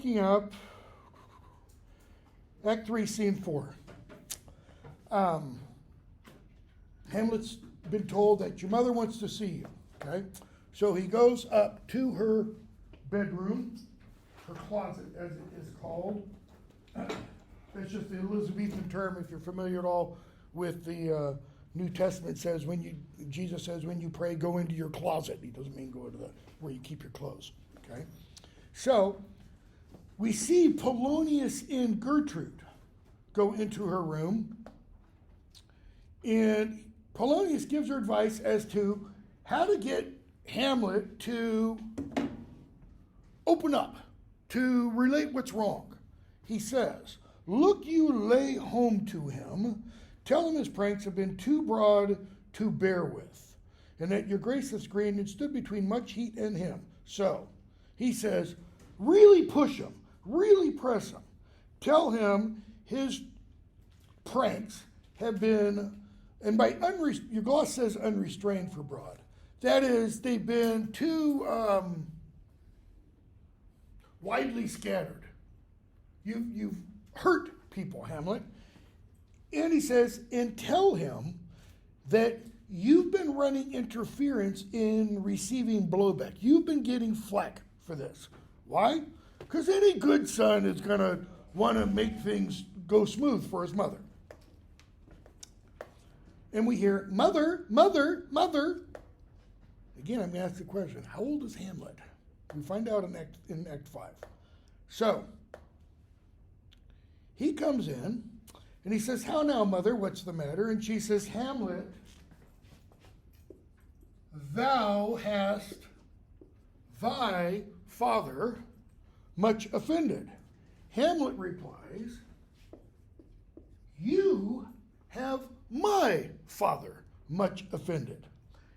picking up Act 3, Scene 4. Hamlet's been told that your mother wants to see you, okay? So he goes up to her bedroom, her closet, as it is called. That's just the Elizabethan term, if you're familiar at all with the New Testament. Says Jesus says, when you pray, go into your closet. He doesn't mean go into where you keep your clothes, okay? So we see Polonius and Gertrude go into her room, and Polonius gives her advice as to how to get Hamlet to open up, to relate what's wrong. He says, look, you lay home to him, tell him his pranks have been too broad to bear with, and that your grace has screened and stood between much heat and him. So, he says, really push him, really press him. Tell him his pranks have been, and by your gloss says unrestrained for broad. That is, they've been too widely scattered. You've hurt people, Hamlet. And he says, and tell him that you've been running interference in receiving blowback. You've been getting flack for this. Why? Because any good son is going to want to make things go smooth for his mother. And we hear, mother, mother, mother. Again, I'm going to ask the question, how old is Hamlet? We find out in Act 5. So, he comes in, and he says, how now, mother, what's the matter? And she says, Hamlet, thou hast thy father much offended. Hamlet replies, you have my father much offended.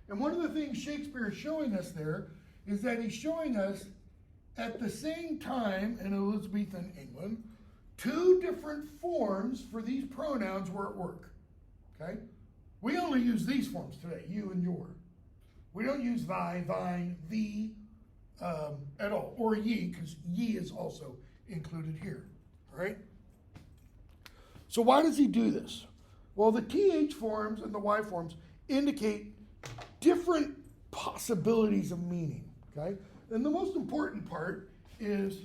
And one of the things Shakespeare is showing us there is that he's showing us at the same time in Elizabethan England, two different forms for these pronouns were at work. Okay? We only use these forms today, you and your. We don't use thy, thine, thee at all, or ye, because ye is also included here. All right? So why does he do this? Well, the TH forms and the Y forms indicate different possibilities of meaning, okay? And the most important part is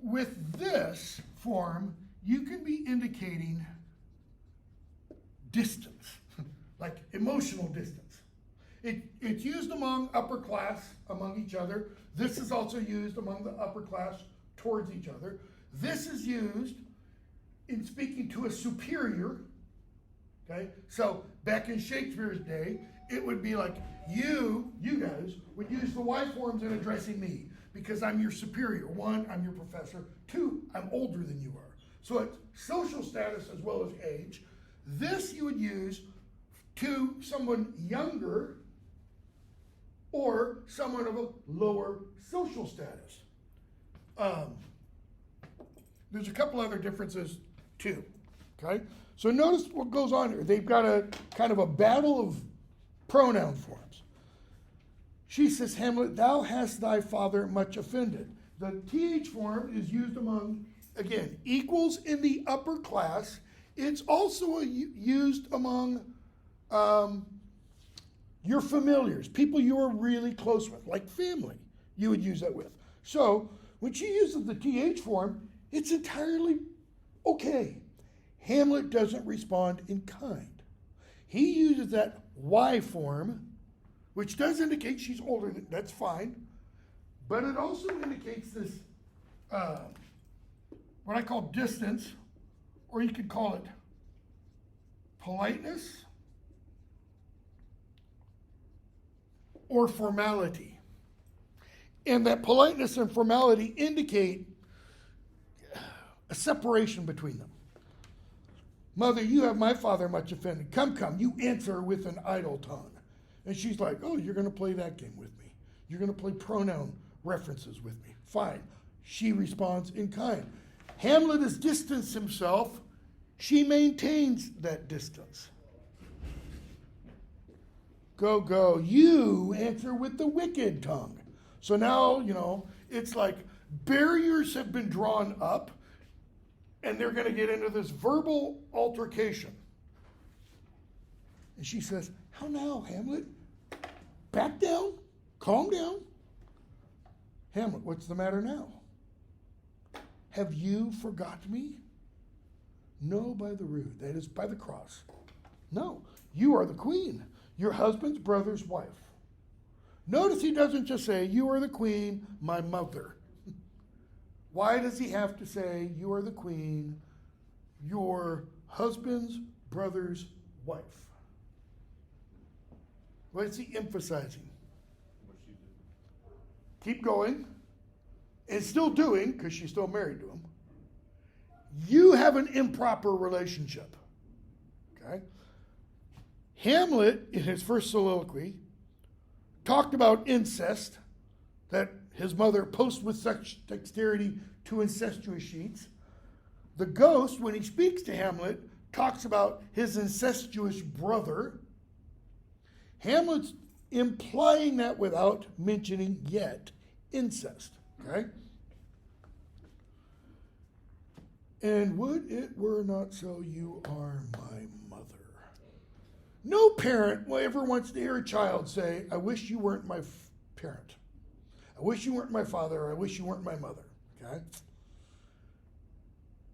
with this form, you can be indicating distance, like emotional distance. It's used among upper class, among each other. This is also used among the upper class towards each other. This is used in speaking to a superior, okay? So back in Shakespeare's day, it would be like you guys would use the Y forms in addressing me because I'm your superior. One, I'm your professor. Two, I'm older than you are. So it's social status as well as age. This you would use to someone younger or someone of a lower social status. There's a couple other differences too, okay? So notice what goes on here. They've got a kind of a battle of pronoun forms. She says, Hamlet, thou hast thy father much offended. The TH form is used among, again, equals in the upper class. It's also used among your familiars, people you are really close with, like family, you would use that with. So when she uses the TH form, it's entirely okay. Hamlet doesn't respond in kind. He uses that Y form, which does indicate she's older, that's fine, but it also indicates this, what I call distance, or you could call it politeness or formality. And that politeness and formality indicate a separation between them. Mother, you have my father much offended. Come, you answer with an idle tongue. And she's like, oh, you're going to play that game with me. You're going to play pronoun references with me. Fine. She responds in kind. Hamlet has distanced himself. She maintains that distance. Go. You answer with the wicked tongue. So now, it's like Barriers have been drawn up, and they're going to get into this verbal altercation. And she says, "How now, Hamlet? Back down, calm down." "Hamlet, what's the matter now? Have you forgot me?" "No, by the rood," that is, by the cross. "No, you are the queen, your husband's brother's wife." Notice he doesn't just say, "You are the queen, my mother." Why does he have to say, "You are the queen, your husband's brother's wife"? What is he emphasizing? What she did. Keep going. And still doing, because she's still married to him. You have an improper relationship. Okay? Hamlet, in his first soliloquy, talked about incest, that his mother posed with such dexterity to incestuous sheets. The Ghost, when he speaks to Hamlet, talks about his incestuous brother. Hamlet's implying that without mentioning yet incest. Okay? "And would it were not so, you are my mother." No parent ever wants to hear a child say, "I wish you weren't my parent. I wish you weren't my father, or I wish you weren't my mother." Okay?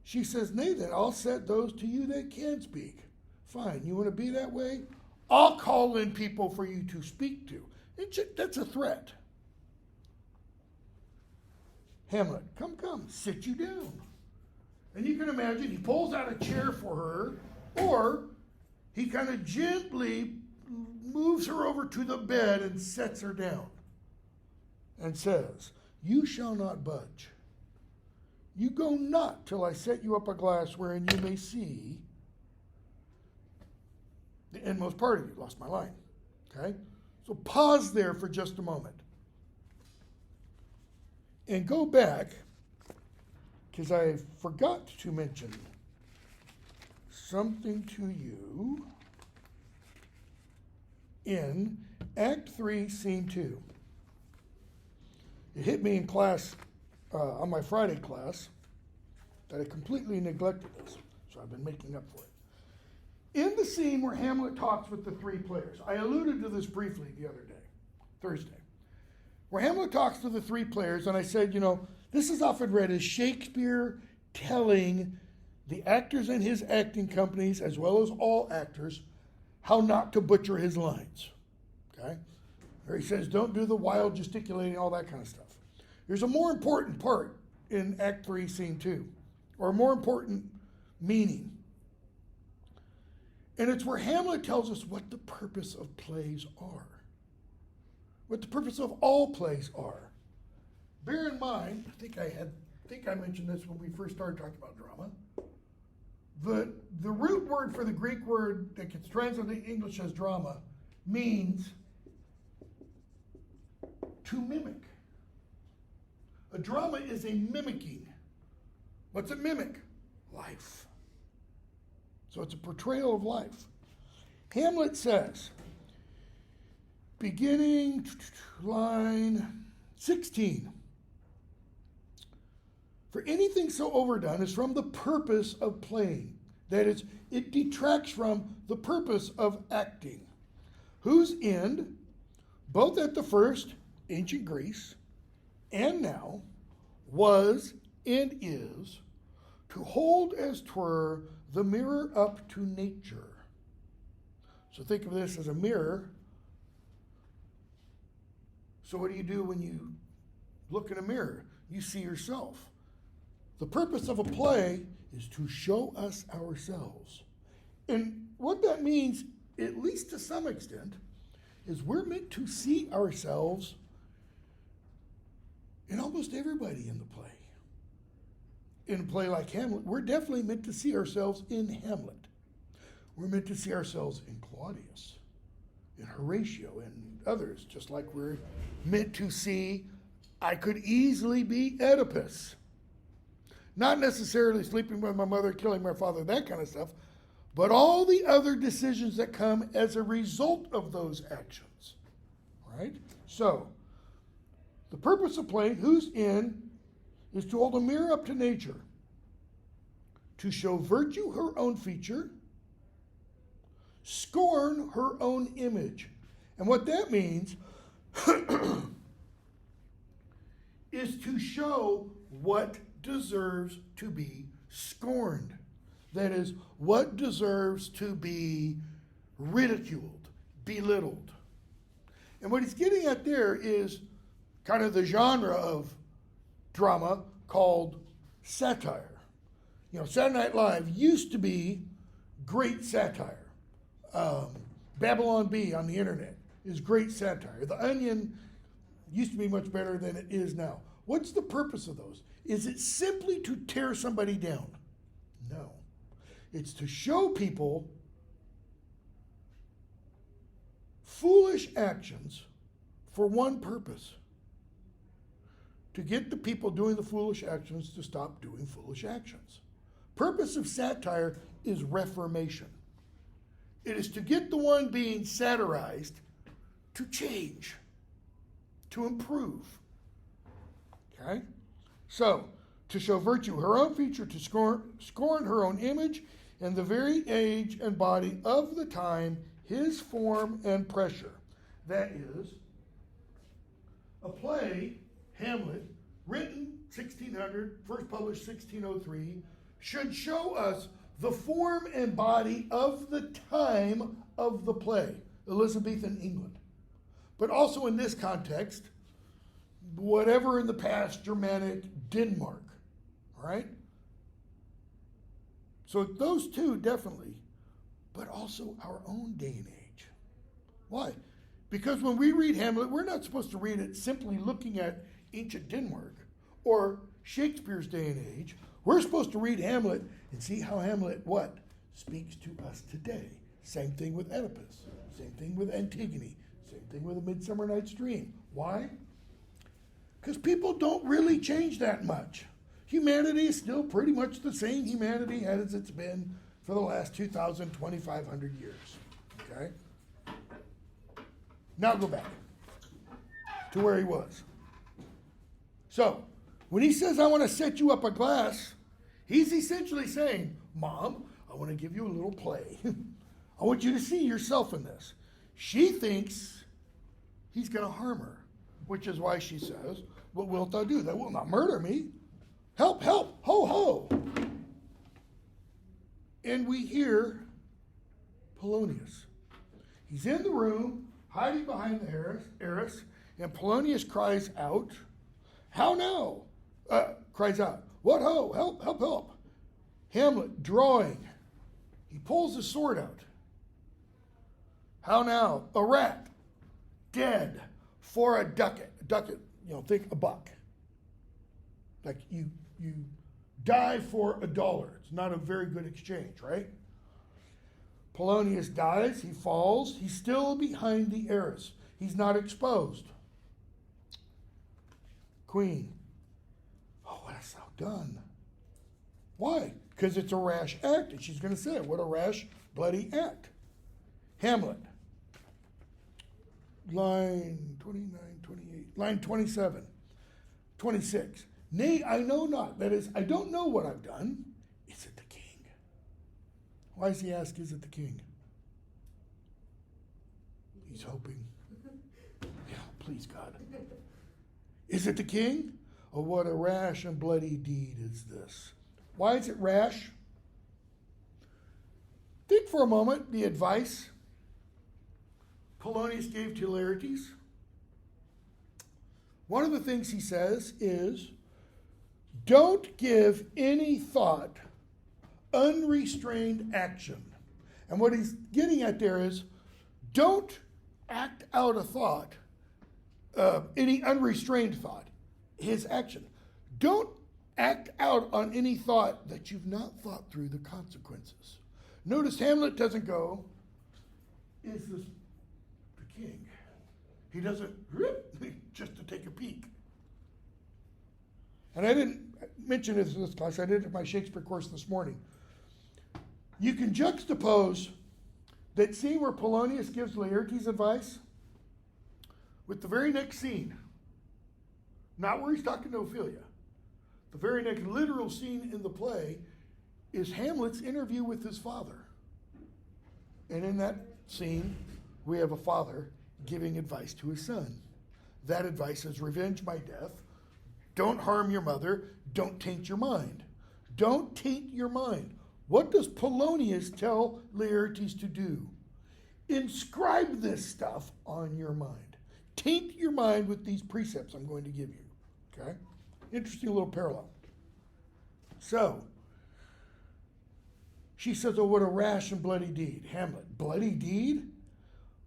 She says, "Nay then, I'll set those to you that can speak." Fine, you want to be that way? I'll call in people for you to speak to. That's a threat. "Hamlet, come, sit you down." And you can imagine he pulls out a chair for her, or he kind of gently moves her over to the bed and sets her down and says, "You shall not budge. You go not till I set you up a glass wherein you may see the inmost part of you." Lost my line. Okay? So pause there for just a moment. And go back, because I forgot to mention something to you in Act 3, Scene 2. It hit me in class, on my Friday class, that I completely neglected this, so I've been making up for it. In the scene where Hamlet talks with the three players, I alluded to this briefly the other day, Thursday, where Hamlet talks to the three players, and I said, this is often read as Shakespeare telling the actors in his acting companies, as well as all actors, how not to butcher his lines. Okay? Or he says, don't do the wild gesticulating, all that kind of stuff. There's a more important part in Act 3, Scene 2, or a more important meaning. And it's where Hamlet tells us what the purpose of plays are. What the purpose of all plays are. Bear in mind, I think I mentioned this when we first started talking about drama. The root word for the Greek word that gets translated in English as drama means to mimic. A drama is a mimicking. What's it mimic? Life. So it's a portrayal of life. Hamlet says, beginning line 16, for anything so overdone is from the purpose of playing. That is, it detracts from the purpose of acting, whose end, both at the first, ancient Greece, and now, was and is to hold as 'twere the mirror up to nature. So think of this as a mirror. So what do you do when you look in a mirror? You see yourself. The purpose of a play is to show us ourselves. And what that means, at least to some extent, is we're meant to see ourselves in almost everybody in the play. In a play like Hamlet, we're definitely meant to see ourselves in Hamlet. We're meant to see ourselves in Claudius, in Horatio, and others, just like we're meant to see, I could easily be Oedipus. Not necessarily sleeping with my mother, killing my father, that kind of stuff, but all the other decisions that come as a result of those actions. Right? So, the purpose of playing, whose end is to hold a mirror up to nature, to show virtue her own feature, scorn her own image. And what that means is to show what deserves to be scorned. That is, what deserves to be ridiculed, belittled. And what he's getting at there is kind of the genre of drama called satire. You know, Saturday Night Live used to be great satire. Babylon Bee on the internet is great satire. The Onion used to be much better than it is now. What's the purpose of those? Is it simply to tear somebody down? No. It's to show people foolish actions for one purpose: to get the people doing the foolish actions to stop doing foolish actions. Purpose of satire is reformation. It is to get the one being satirized to change, to improve. Okay? So, to show virtue her own feature, to scorn her own image, and the very age and body of the time, his form and pressure. That is, a play, Hamlet, written 1600, first published 1603, should show us the form and body of the time of the play, Elizabethan England. But also in this context, whatever in the past, Germanic Denmark, all right? So those two definitely, but also our own day and age. Why? Because when we read Hamlet, we're not supposed to read it simply looking at ancient Denmark or Shakespeare's day and age. We're supposed to read Hamlet and see how Hamlet, what? Speaks to us today. Same thing with Oedipus. Same thing with Antigone. Same thing with A Midsummer Night's Dream. Why? Because people don't really change that much. Humanity is still pretty much the same humanity as it's been for the last 2,000, 2,500 years. Okay? Now go back to where he was. So, when he says, I want to set you up a glass, he's essentially saying, Mom, I want to give you a little play. I want you to see yourself in this. She thinks he's going to harm her, which is why she says, what wilt thou do? Thou wilt not murder me. Help, help, ho, ho. And we hear Polonius. He's in the room, hiding behind the arras, and Polonius cries out, how now? Cries out, what ho, help, help, help. Hamlet, drawing, he pulls his sword out. How now? A rat, dead, for a ducat. A ducat, think a buck. Like you die for $1. It's not a very good exchange, right? Polonius dies, he falls, he's still behind the arras. He's not exposed. Queen, oh, what hast thou done? Why? Because it's a rash act, and she's going to say it. What a rash, bloody act. Hamlet, line 29, 28, line 27, 26. Nay, I know not. That is, I don't know what I've done. Is it the king? Why does he ask, is it the king? He's hoping. Yeah, please, God. Is it the king? Oh, what a rash and bloody deed is this. Why is it rash? Think for a moment the advice Polonius gave to Laertes. One of the things he says is, don't give any thought, unrestrained action. And what he's getting at there is, don't act out a thought, any unrestrained thought, his action. Don't act out on any thought that you've not thought through the consequences. Notice Hamlet doesn't go, is this the king? He doesn't, just to take a peek. And I didn't mention this in this class, I did it in my Shakespeare course this morning. You can juxtapose that scene where Polonius gives Laertes advice with the very next scene. Not where he's talking to Ophelia. The very next literal scene in the play is Hamlet's interview with his father. And in that scene, we have a father giving advice to his son. That advice is revenge my death. Don't harm your mother. Don't taint your mind. Don't taint your mind. What does Polonius tell Laertes to do? Inscribe this stuff on your mind. Taint your mind with these precepts I'm going to give you. Okay? Interesting little parallel. So, she says, oh, what a rash and bloody deed. Hamlet, bloody deed?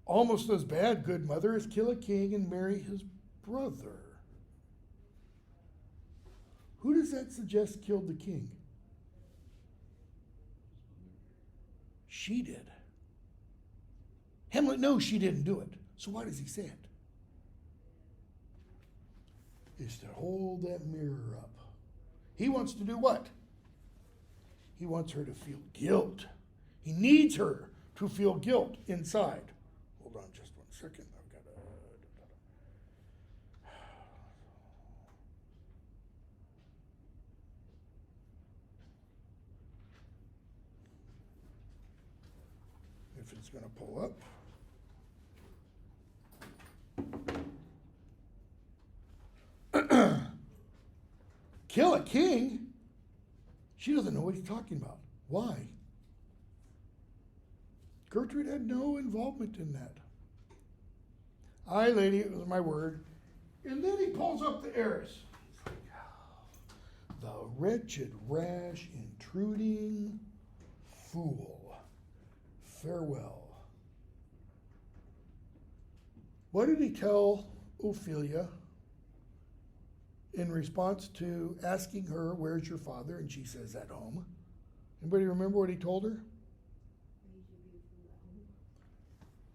Almost as bad, good mother, as kill a king and marry his brother. Who does that suggest killed the king? She did. Hamlet knows she didn't do it. So why does he say it? Is to hold that mirror up. He wants to do what? He wants her to feel guilt. He needs her to feel guilt inside. Hold on just 1 second. I've got to... If it's going to pull up. Kill a king? She doesn't know what he's talking about. Why? Gertrude had no involvement in that. Aye, lady, it was my word. And then he pulls up the heiress. The wretched, rash, intruding fool. Farewell. What did he tell Ophelia in response to asking her, where's your father? And she says, at home. Anybody remember what he told her?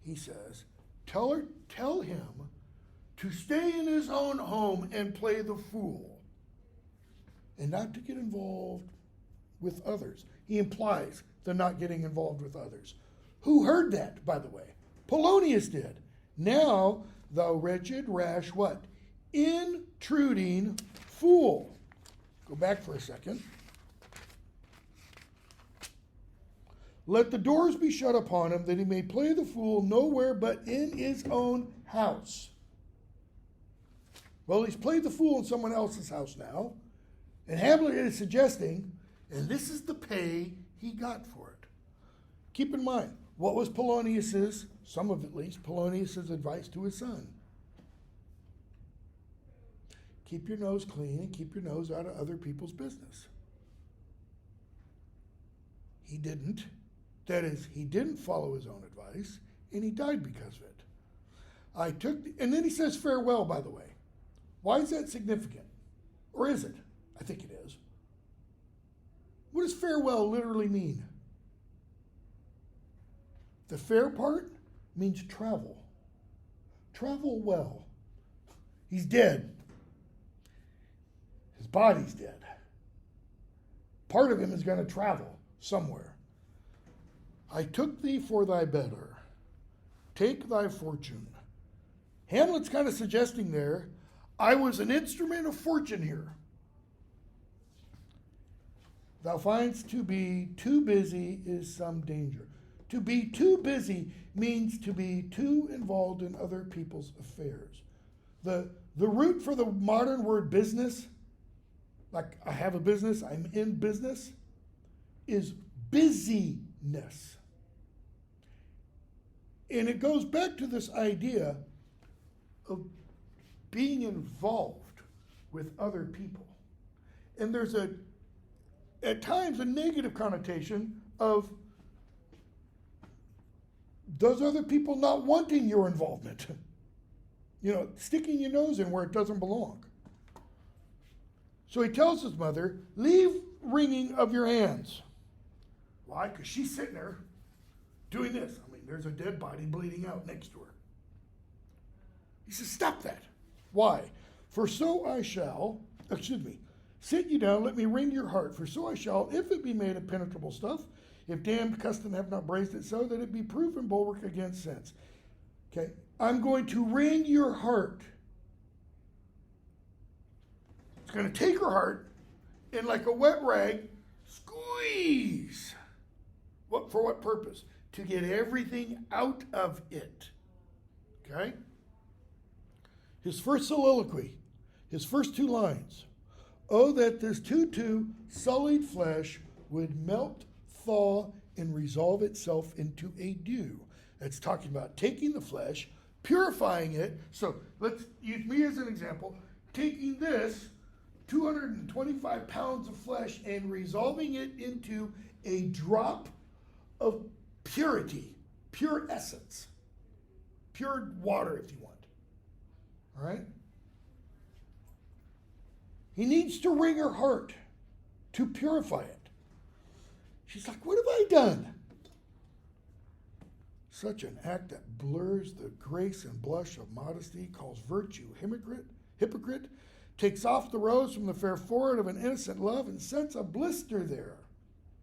He says, tell him to stay in his own home and play the fool and not to get involved with others. He implies the not getting involved with others. Who heard that, by the way? Polonius did. Now, thou wretched, rash, what? Intruding fool. Go back for a second. Let the doors be shut upon him, that he may play the fool nowhere but in his own house. Well, he's played the fool in someone else's house now. And Hamlet is suggesting, and this is the pay he got for it. Keep in mind, what was Polonius's, some of at least, Polonius's advice to his son? Keep your nose clean and keep your nose out of other people's business. He didn't. That is, he didn't follow his own advice, and he died because of it. And then he says farewell, by the way. Why is that significant? Or is it? I think it is. What does farewell literally mean? The fair part means travel. Travel well. He's dead. His body's dead. Part of him is going to travel somewhere. I took thee for thy better. Take thy fortune. Hamlet's kind of suggesting there, I was an instrument of fortune here. Thou find'st to be too busy is some danger. To be too busy means to be too involved in other people's affairs. The root for the modern word business, like I have a business, I'm in business, is busyness. And it goes back to this idea of being involved with other people. And there's at times a negative connotation of those other people not wanting your involvement. Sticking your nose in where it doesn't belong. So he tells his mother, leave wringing of your hands. Why? Because she's sitting there doing this. There's a dead body bleeding out next to her. He says, stop that. Why? For so I shall, sit you down, let me wring your heart. For so I shall, if it be made of penetrable stuff, if damned custom have not braced it so, that it be proof and bulwark against sense. Okay, I'm going to wring your heart. It's going to take her heart, and like a wet rag, squeeze. For what purpose? To get everything out of it. Okay? His first soliloquy, his first two lines. Oh, that this too sullied flesh would melt, thaw, and resolve itself into a dew. That's talking about taking the flesh, purifying it. So let's use me as an example. Taking this 225 pounds of flesh and resolving it into a drop of purity, pure essence, pure water if you want. All right? He needs to wring her heart to purify it. She's like, what have I done? Such an act that blurs the grace and blush of modesty, calls virtue hypocrite, takes off the rose from the fair forehead of an innocent love and sets a blister there.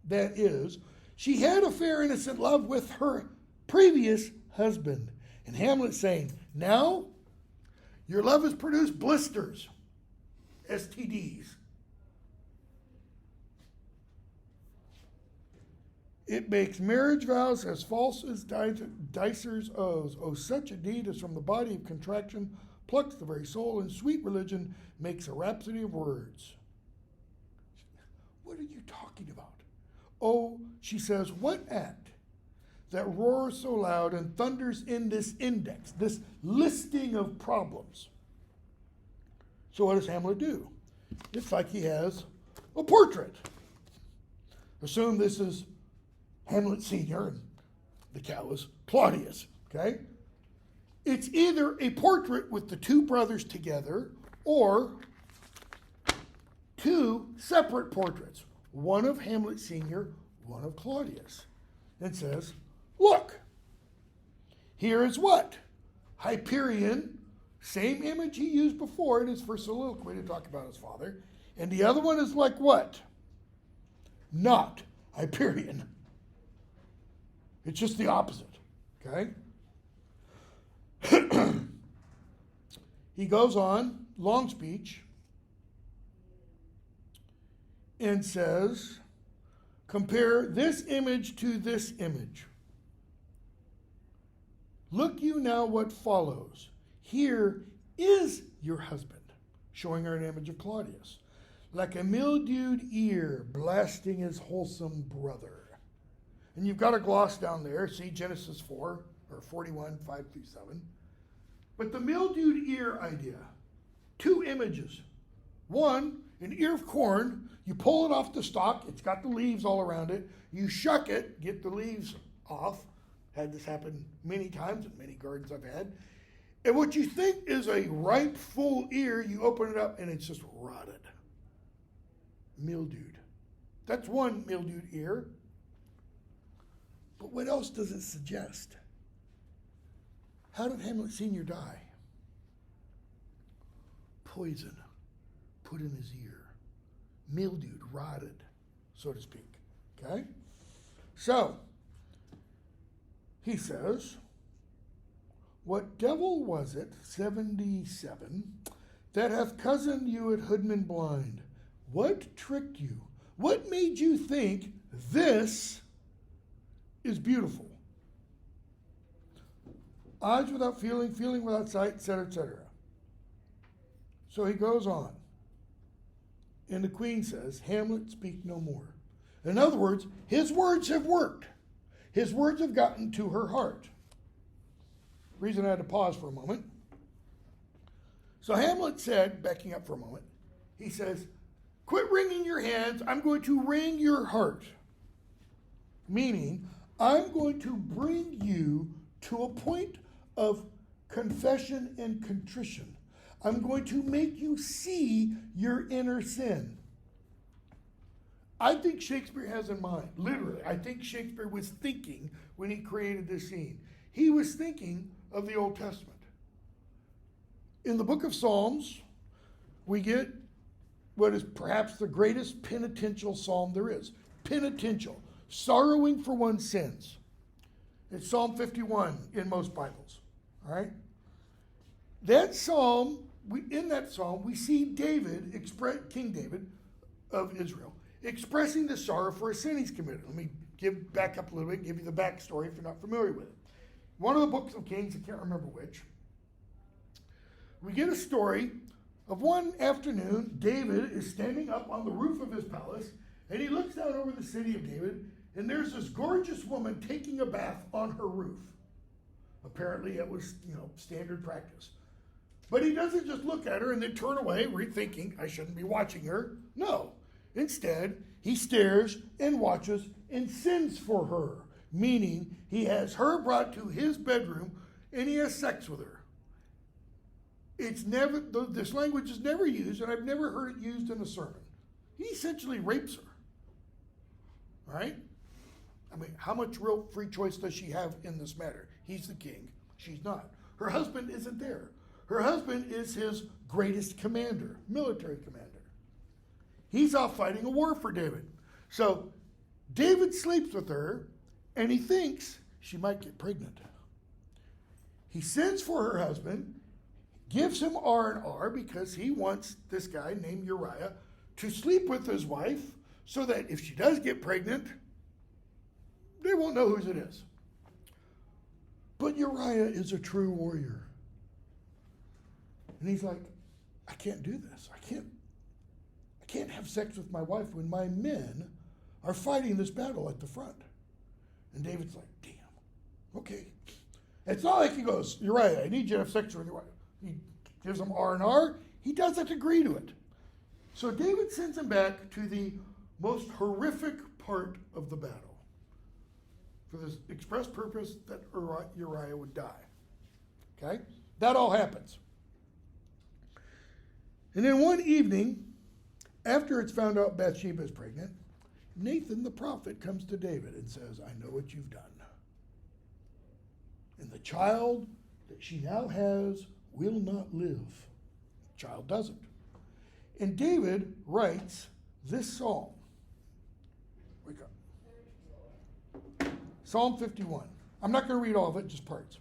That is, she had a fair innocent love with her previous husband. And Hamlet's saying, now your love has produced blisters, STDs. It makes marriage vows as false as dicers' oaths. Oh, such a deed as from the body of contraction plucks the very soul, and sweet religion makes a rhapsody of words. What are you talking about? Oh, she says, what act that roars so loud and thunders in this index, this listing of problems? So what does Hamlet do? It's like he has a portrait. Assume this is Hamlet Sr. and the cow is Claudius, okay? It's either a portrait with the two brothers together or two separate portraits, one of Hamlet Sr., one of Claudius, and says, look, here is what? Hyperion, same image he used before in his first soliloquy to talk about his father, and the other one is like what? Not Hyperion. It's just the opposite, okay? He goes on, long speech, and says, compare this image to this image. Look you now what follows. Here is your husband, showing her an image of Claudius, like a mildewed ear blasting his wholesome brother. And you've got a gloss down there, see Genesis 4, or 41, 5 through 7. But the mildewed ear idea, two images. One, an ear of corn, you pull it off the stalk, it's got the leaves all around it, you shuck it, get the leaves off. Had this happen many times in many gardens I've had. And what you think is a ripe, full ear, you open it up and it's just rotted. Mildewed. That's one mildewed ear. But what else does it suggest? How did Hamlet Sr. die? Poison put in his ear. Mildewed, rotted, so to speak. Okay? So, he says, what devil was it, 77, that hath cozened you at Hoodman blind? What tricked you? What made you think this is beautiful? Eyes without feeling, feeling without sight, etc., etc. So he goes on. And the queen says, Hamlet, speak no more. In other words, his words have worked. His words have gotten to her heart. Reason I had to pause for a moment. So Hamlet said, backing up for a moment, he says, quit wringing your hands, I'm going to wring your heart. Meaning, I'm going to bring you to a point of confession and contrition. I'm going to make you see your inner sin. I think Shakespeare has in mind, literally, I think Shakespeare was thinking when he created this scene. He was thinking of the Old Testament. In the book of Psalms, we get what is perhaps the greatest penitential psalm there is. Penitential, sorrowing for one's sins. It's Psalm 51 in most Bibles, all right? That psalm, in that psalm, we see David, King David, of Israel, expressing the sorrow for a sin he's committed. Let me back up a little bit and give you the backstory if you're not familiar with it. One of the books of Kings, I can't remember which, we get a story of one afternoon. David is standing up on the roof of his palace, and he looks down over the city of David, and there's this gorgeous woman taking a bath on her roof. Apparently it was, standard practice. But he doesn't just look at her and then turn away, rethinking, I shouldn't be watching her. No. Instead, he stares and watches and sins for her, meaning he has her brought to his bedroom and he has sex with her. It's never, this language is never used, and I've never heard it used in a sermon. He essentially rapes her. All right? I mean, how much real free choice does she have in this matter? He's the king. She's not. Her husband isn't there. Her husband is his greatest commander, military commander. He's off fighting a war for David. So David sleeps with her, and he thinks she might get pregnant. He sends for her husband, gives him R&R because he wants this guy named Uriah to sleep with his wife so that if she does get pregnant, they won't know whose it is. But Uriah is a true warrior. And he's like, I can't do this. I can't have sex with my wife when my men are fighting this battle at the front. And David's like, damn, okay. It's not like he goes, Uriah, I need you to have sex with your wife. He gives him R&R. He doesn't agree to it. So David sends him back to the most horrific part of the battle for this express purpose that Uriah would die. Okay? That all happens. And then one evening, after it's found out Bathsheba is pregnant, Nathan the prophet comes to David and says, I know what you've done. And the child that she now has will not live. The child doesn't. And David writes this psalm. Wake up. Psalm 51. I'm not going to read all of it, just parts.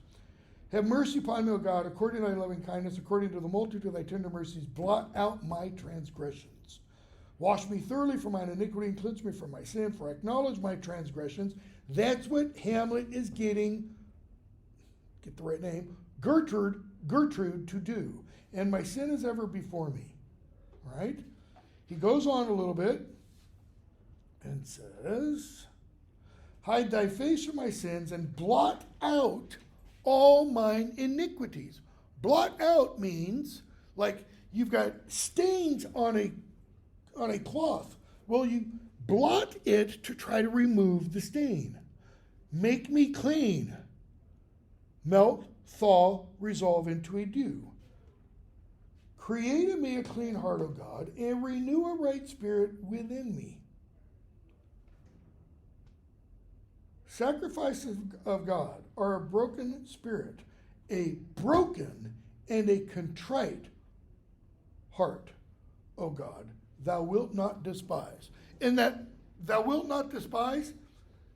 Have mercy upon me, O God, according to thy loving kindness, according to the multitude of thy tender mercies, blot out my transgressions. Wash me thoroughly from mine iniquity and cleanse me from my sin, for I acknowledge my transgressions. That's what Hamlet is getting, get the right name, Gertrude to do. And my sin is ever before me. All right? He goes on a little bit and says, hide thy face from my sins and blot out all mine iniquities. Blot out means like you've got stains on a cloth. Well, you blot it to try to remove the stain. Make me clean. Melt, thaw, resolve into a dew. Create in me a clean heart, O God, and renew a right spirit within me. Sacrifices of God are a broken spirit, a broken and a contrite heart, O God, thou wilt not despise. And that thou wilt not despise,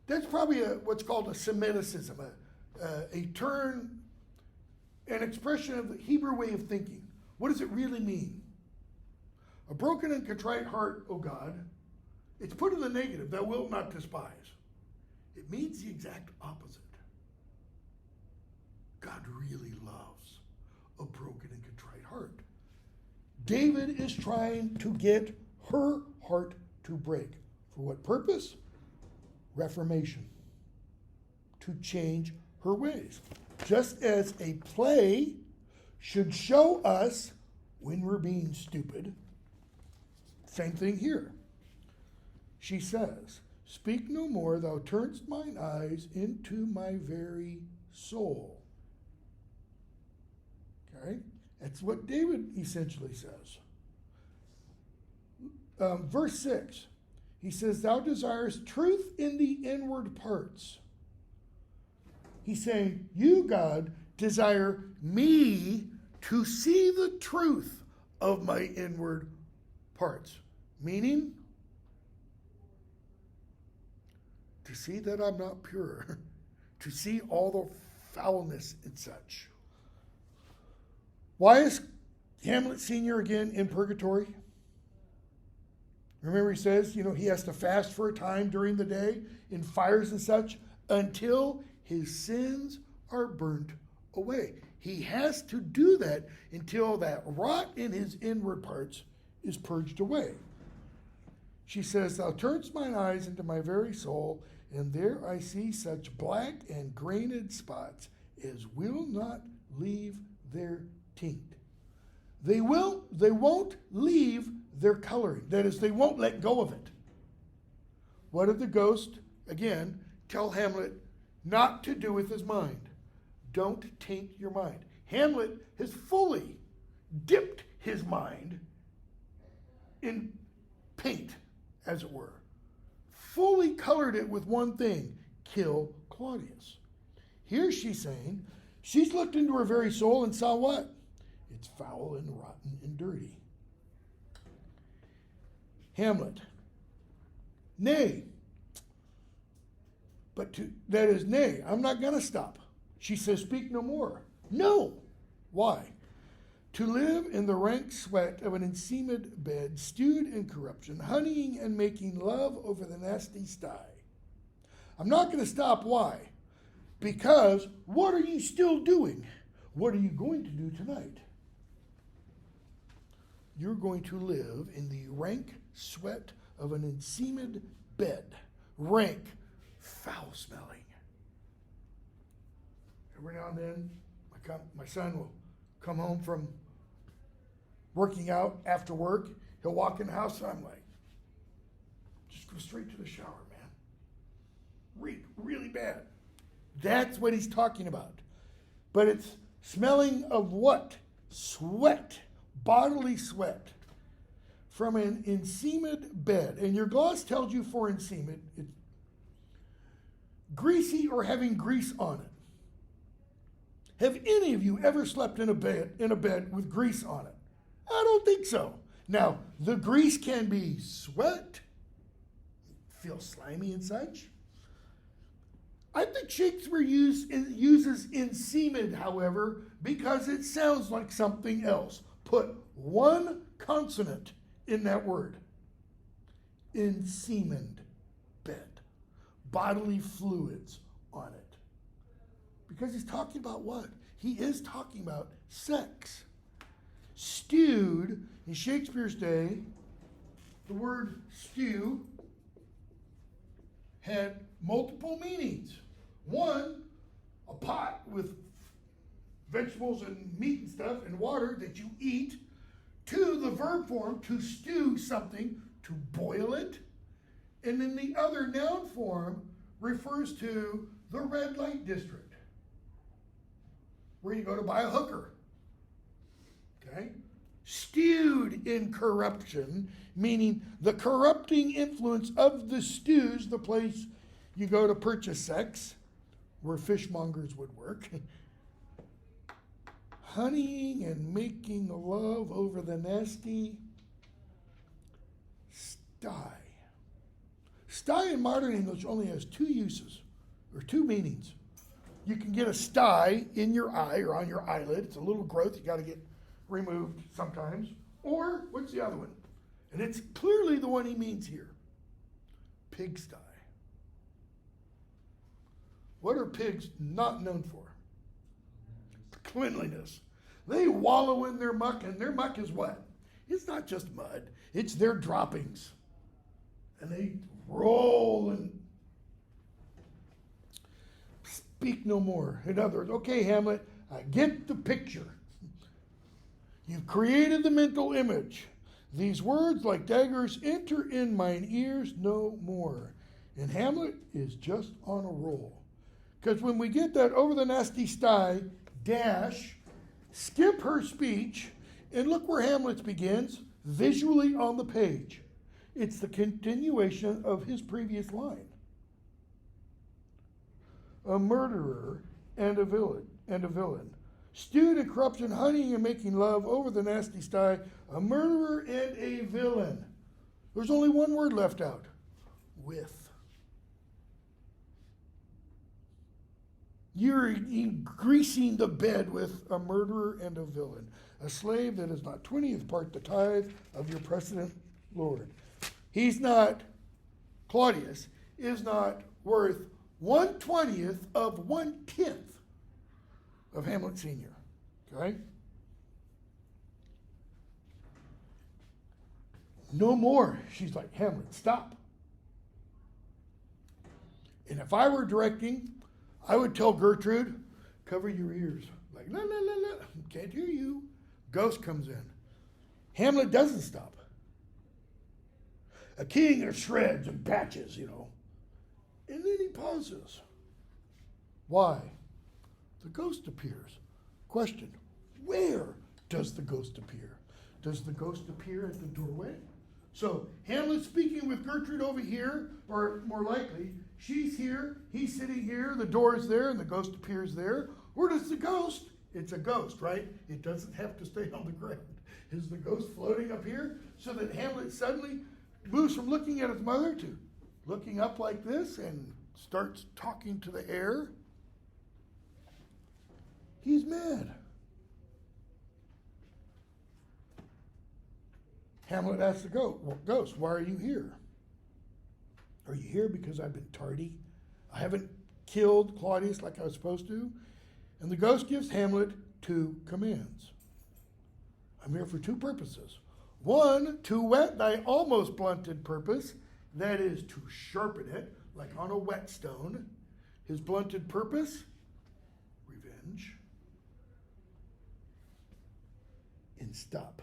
that's probably what's called a Semiticism, a turn, an expression of the Hebrew way of thinking. What does it really mean? A broken and contrite heart, O God, it's put in the negative, thou wilt not despise. It means the exact opposite. God really loves a broken and contrite heart. David is trying to get her heart to break. For what purpose? Reformation. To change her ways. Just as a play should show us when we're being stupid, same thing here. She says, speak no more, thou turnest mine eyes into my very soul. Okay? That's what David essentially says. Verse 6, he says, thou desirest truth in the inward parts. He's saying, you, God, desire me to see the truth of my inward parts. Meaning, to see that I'm not pure, to see all the foulness and such. Why is Hamlet Sr. again in purgatory? Remember he says, he has to fast for a time during the day in fires and such until his sins are burnt away. He has to do that until that rot in his inward parts is purged away. She says, thou turnest mine eyes into my very soul, and there I see such black and grained spots as will not leave their tint. They won't leave their coloring. That is, they won't let go of it. What did the ghost, again, tell Hamlet not to do with his mind? Don't taint your mind. Hamlet has fully dipped his mind in paint, as it were. Fully colored it with one thing: kill Claudius. Here she's saying, she's looked into her very soul and saw what? It's foul and rotten and dirty. Hamlet, nay, that is, nay, I'm not going to stop. She says, speak no more. No. Why? To live in the rank sweat of an enseamed bed, stewed in corruption, honeying and making love over the nasty sty. I'm not going to stop. Why? Because what are you still doing? What are you going to do tonight? You're going to live in the rank sweat of an enseamed bed. Rank, foul smelling. Every now and then, my son will come home from working out after work. He'll walk in the house and I'm like, just go straight to the shower, man. Really bad. That's what he's talking about. But it's smelling of what? Sweat. Bodily sweat. From an enseamed bed. And your gloss tells you for enseamed, it's greasy or having grease on it. Have any of you ever slept in a bed with grease on it? I don't think so. Now, the grease can be sweat, feel slimy and such. I think Shakespeare uses enseamed, however, because it sounds like something else. Put one consonant in that word. Enseamed bed. Bodily fluids on it. Because he's talking about what? He is talking about sex. Stewed, in Shakespeare's day, the word stew had multiple meanings. One, a pot with vegetables and meat and stuff and water that you eat. Two, the verb form, to stew something, to boil it. And then the other noun form refers to the red light district, where you go to buy a hooker. Okay? Stewed in corruption, meaning the corrupting influence of the stews, the place you go to purchase sex, where fishmongers would work. Honeying and making love over the nasty sty. Sty in modern English only has two uses, or two meanings. You can get a sty in your eye or on your eyelid. It's a little growth you got to get removed sometimes. Or, what's the other one? And it's clearly the one he means here. Pigsty. What are pigs not known for? Cleanliness. They wallow in their muck, and their muck is what? It's not just mud. It's their droppings. And they roll and speak no more. In other words, okay, Hamlet, I get the picture. You've created the mental image. These words, like daggers, enter in mine ears no more. And Hamlet is just on a roll. Because when we get that over the nasty sty, dash, skip her speech, and look where Hamlet begins, visually on the page. It's the continuation of his previous line. A murderer and a villain. Stewed in corruption, honeying and making love over the nasty sty, a murderer and a villain. There's only one word left out. With. You're greasing the bed with a murderer and a villain, a slave that is not 20th part the tithe of your precedent Lord. Claudius is not worth 1/20th of 1/10 of Hamlet Sr. Okay? No more. She's like, Hamlet, stop. And if I were directing, I would tell Gertrude, cover your ears. Like, la, la, la, la, can't hear you. Ghost comes in. Hamlet doesn't stop. A king of shreds and patches, you know. And then he pauses. Why? The ghost appears. Question, where does the ghost appear? Does the ghost appear at the doorway? So Hamlet's speaking with Gertrude over here, or more likely, she's here, he's sitting here, the door is there, and the ghost appears there. Where does the ghost? It's a ghost, right? It doesn't have to stay on the ground. Is the ghost floating up here so that Hamlet suddenly moves from looking at his mother to looking up like this and starts talking to the air? He's mad. Hamlet asks the ghost, why are you here? Are you here because I've been tardy? I haven't killed Claudius like I was supposed to? And the ghost gives Hamlet 2 commands. I'm here for 2 purposes. 1, to whet thy almost blunted purpose, that is, to sharpen it, like on a whetstone. His blunted purpose, revenge. And stop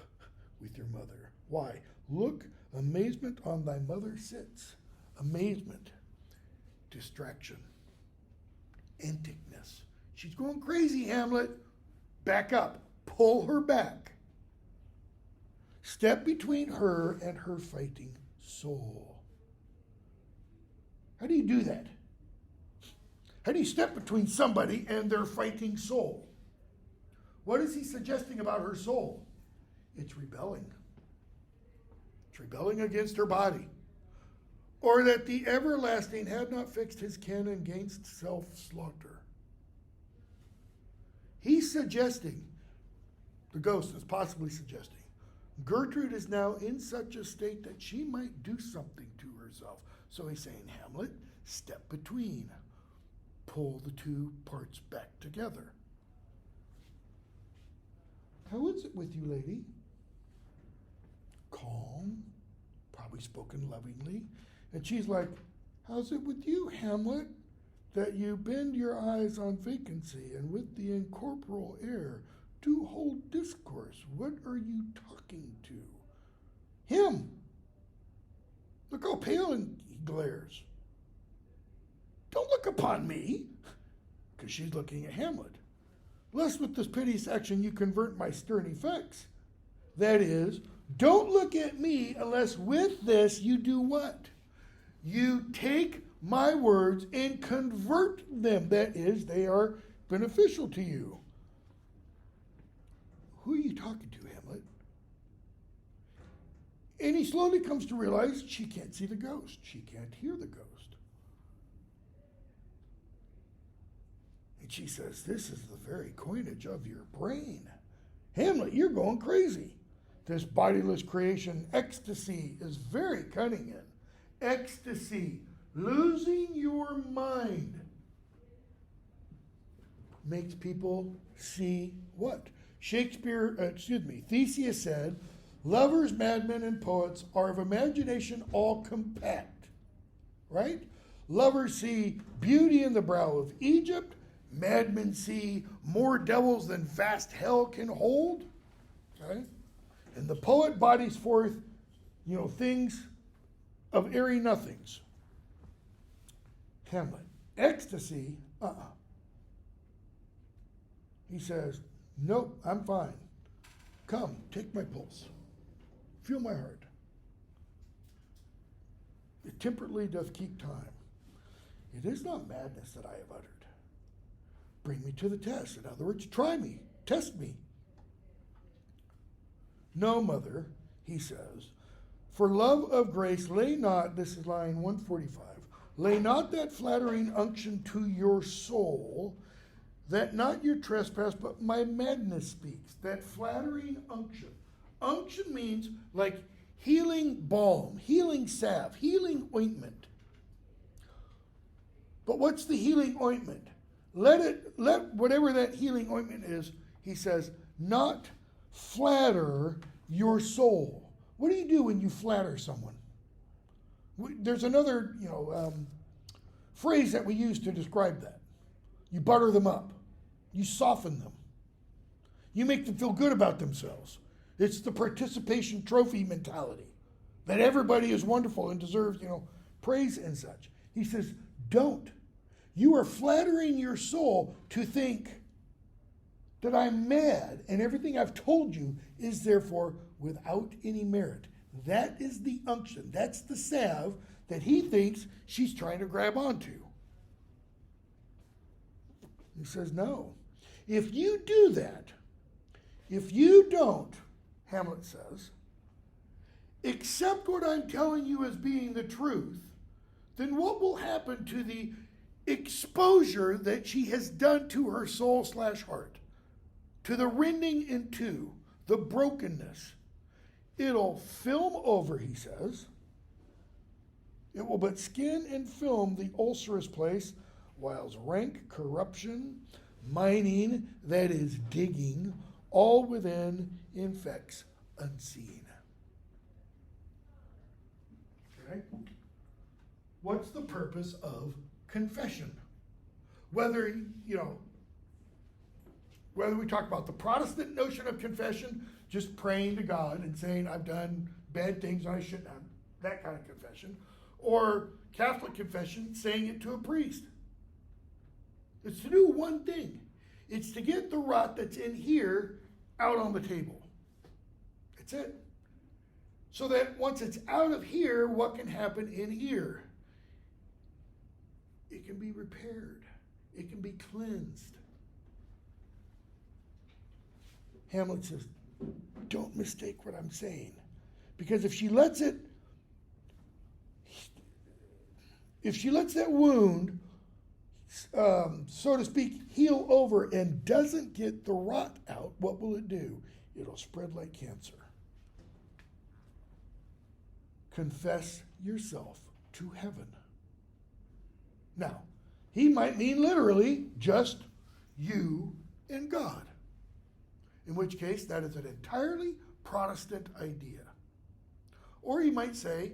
with your mother. Why? Look, amazement on thy mother sits. Amazement, distraction, anticness. She's going crazy, Hamlet. Back up. Pull her back. Step between her and her fighting soul. How do you do that? How do you step between somebody and their fighting soul? What is he suggesting about her soul? It's rebelling. It's rebelling against her body. Or that the everlasting had not fixed his ken against self-slaughter. He's suggesting, the ghost is possibly suggesting, Gertrude is now in such a state that she might do something to herself. So he's saying, Hamlet, step between. Pull the 2 parts back together. How is it with you, lady? Calm, probably spoken lovingly. And she's like, how's it with you, Hamlet, that you bend your eyes on vacancy and with the incorporeal air do hold discourse? What are you talking to? Him. Look how pale and he glares. Don't look upon me, because she's looking at Hamlet. Lest with this piteous action you convert my stern effects. That is, don't look at me unless with this you do what? You take my words and convert them. That is, they are beneficial to you. Who are you talking to, Hamlet? And he slowly comes to realize she can't see the ghost. She can't hear the ghost. And she says, this is the very coinage of your brain. Hamlet, you're going crazy. This bodiless creation ecstasy is very cunning in. Ecstasy, losing your mind, makes people see what? Theseus said, lovers, madmen, and poets are of imagination all compact. Right? Lovers see beauty in the brow of Egypt. Madmen see more devils than vast hell can hold. Right? And the poet bodies forth, things of airy nothings. Hamlet, ecstasy, He says, nope, I'm fine. Come, take my pulse. Feel my heart. It temperately doth keep time. It is not madness that I have uttered. Bring me to the test. In other words, try me, test me. No, mother, he says, for love of grace, lay not, this is line 145, lay not that flattering unction to your soul, that not your trespass, but my madness speaks. That flattering unction. Unction means like healing balm, healing salve, healing ointment. But what's the healing ointment? Let whatever that healing ointment is, he says, not flatter your soul. What do you do when you flatter someone? There's another, phrase that we use to describe that. You butter them up. You soften them. You make them feel good about themselves. It's the participation trophy mentality that everybody is wonderful and deserves, praise and such. He says, don't. You are flattering your soul to think that I'm mad and everything I've told you is therefore without any merit. That is the unction. That's the salve that he thinks she's trying to grab onto. He says, no. If you do that, if you don't, Hamlet says, accept what I'm telling you as being the truth, then what will happen to the exposure that she has done to her soul/heart, to the rending in two, the brokenness? It'll film over, he says. It will but skin and film the ulcerous place, whilst rank corruption, mining, that is digging, all within infects unseen. Okay? What's the purpose of confession? Whether we talk about the Protestant notion of confession, just praying to God and saying, I've done bad things and I shouldn't have, that kind of confession, or Catholic confession, saying it to a priest. It's to do one thing. It's to get the rot that's in here out on the table. That's it. So that once it's out of here, what can happen in here? It can be repaired. It can be cleansed. Hamlet says, don't mistake what I'm saying. Because if she lets that wound, so to speak, heal over and doesn't get the rot out, what will it do? It'll spread like cancer. Confess yourself to heaven. Now, he might mean literally just you and God. In which case, that is an entirely Protestant idea. Or he might say,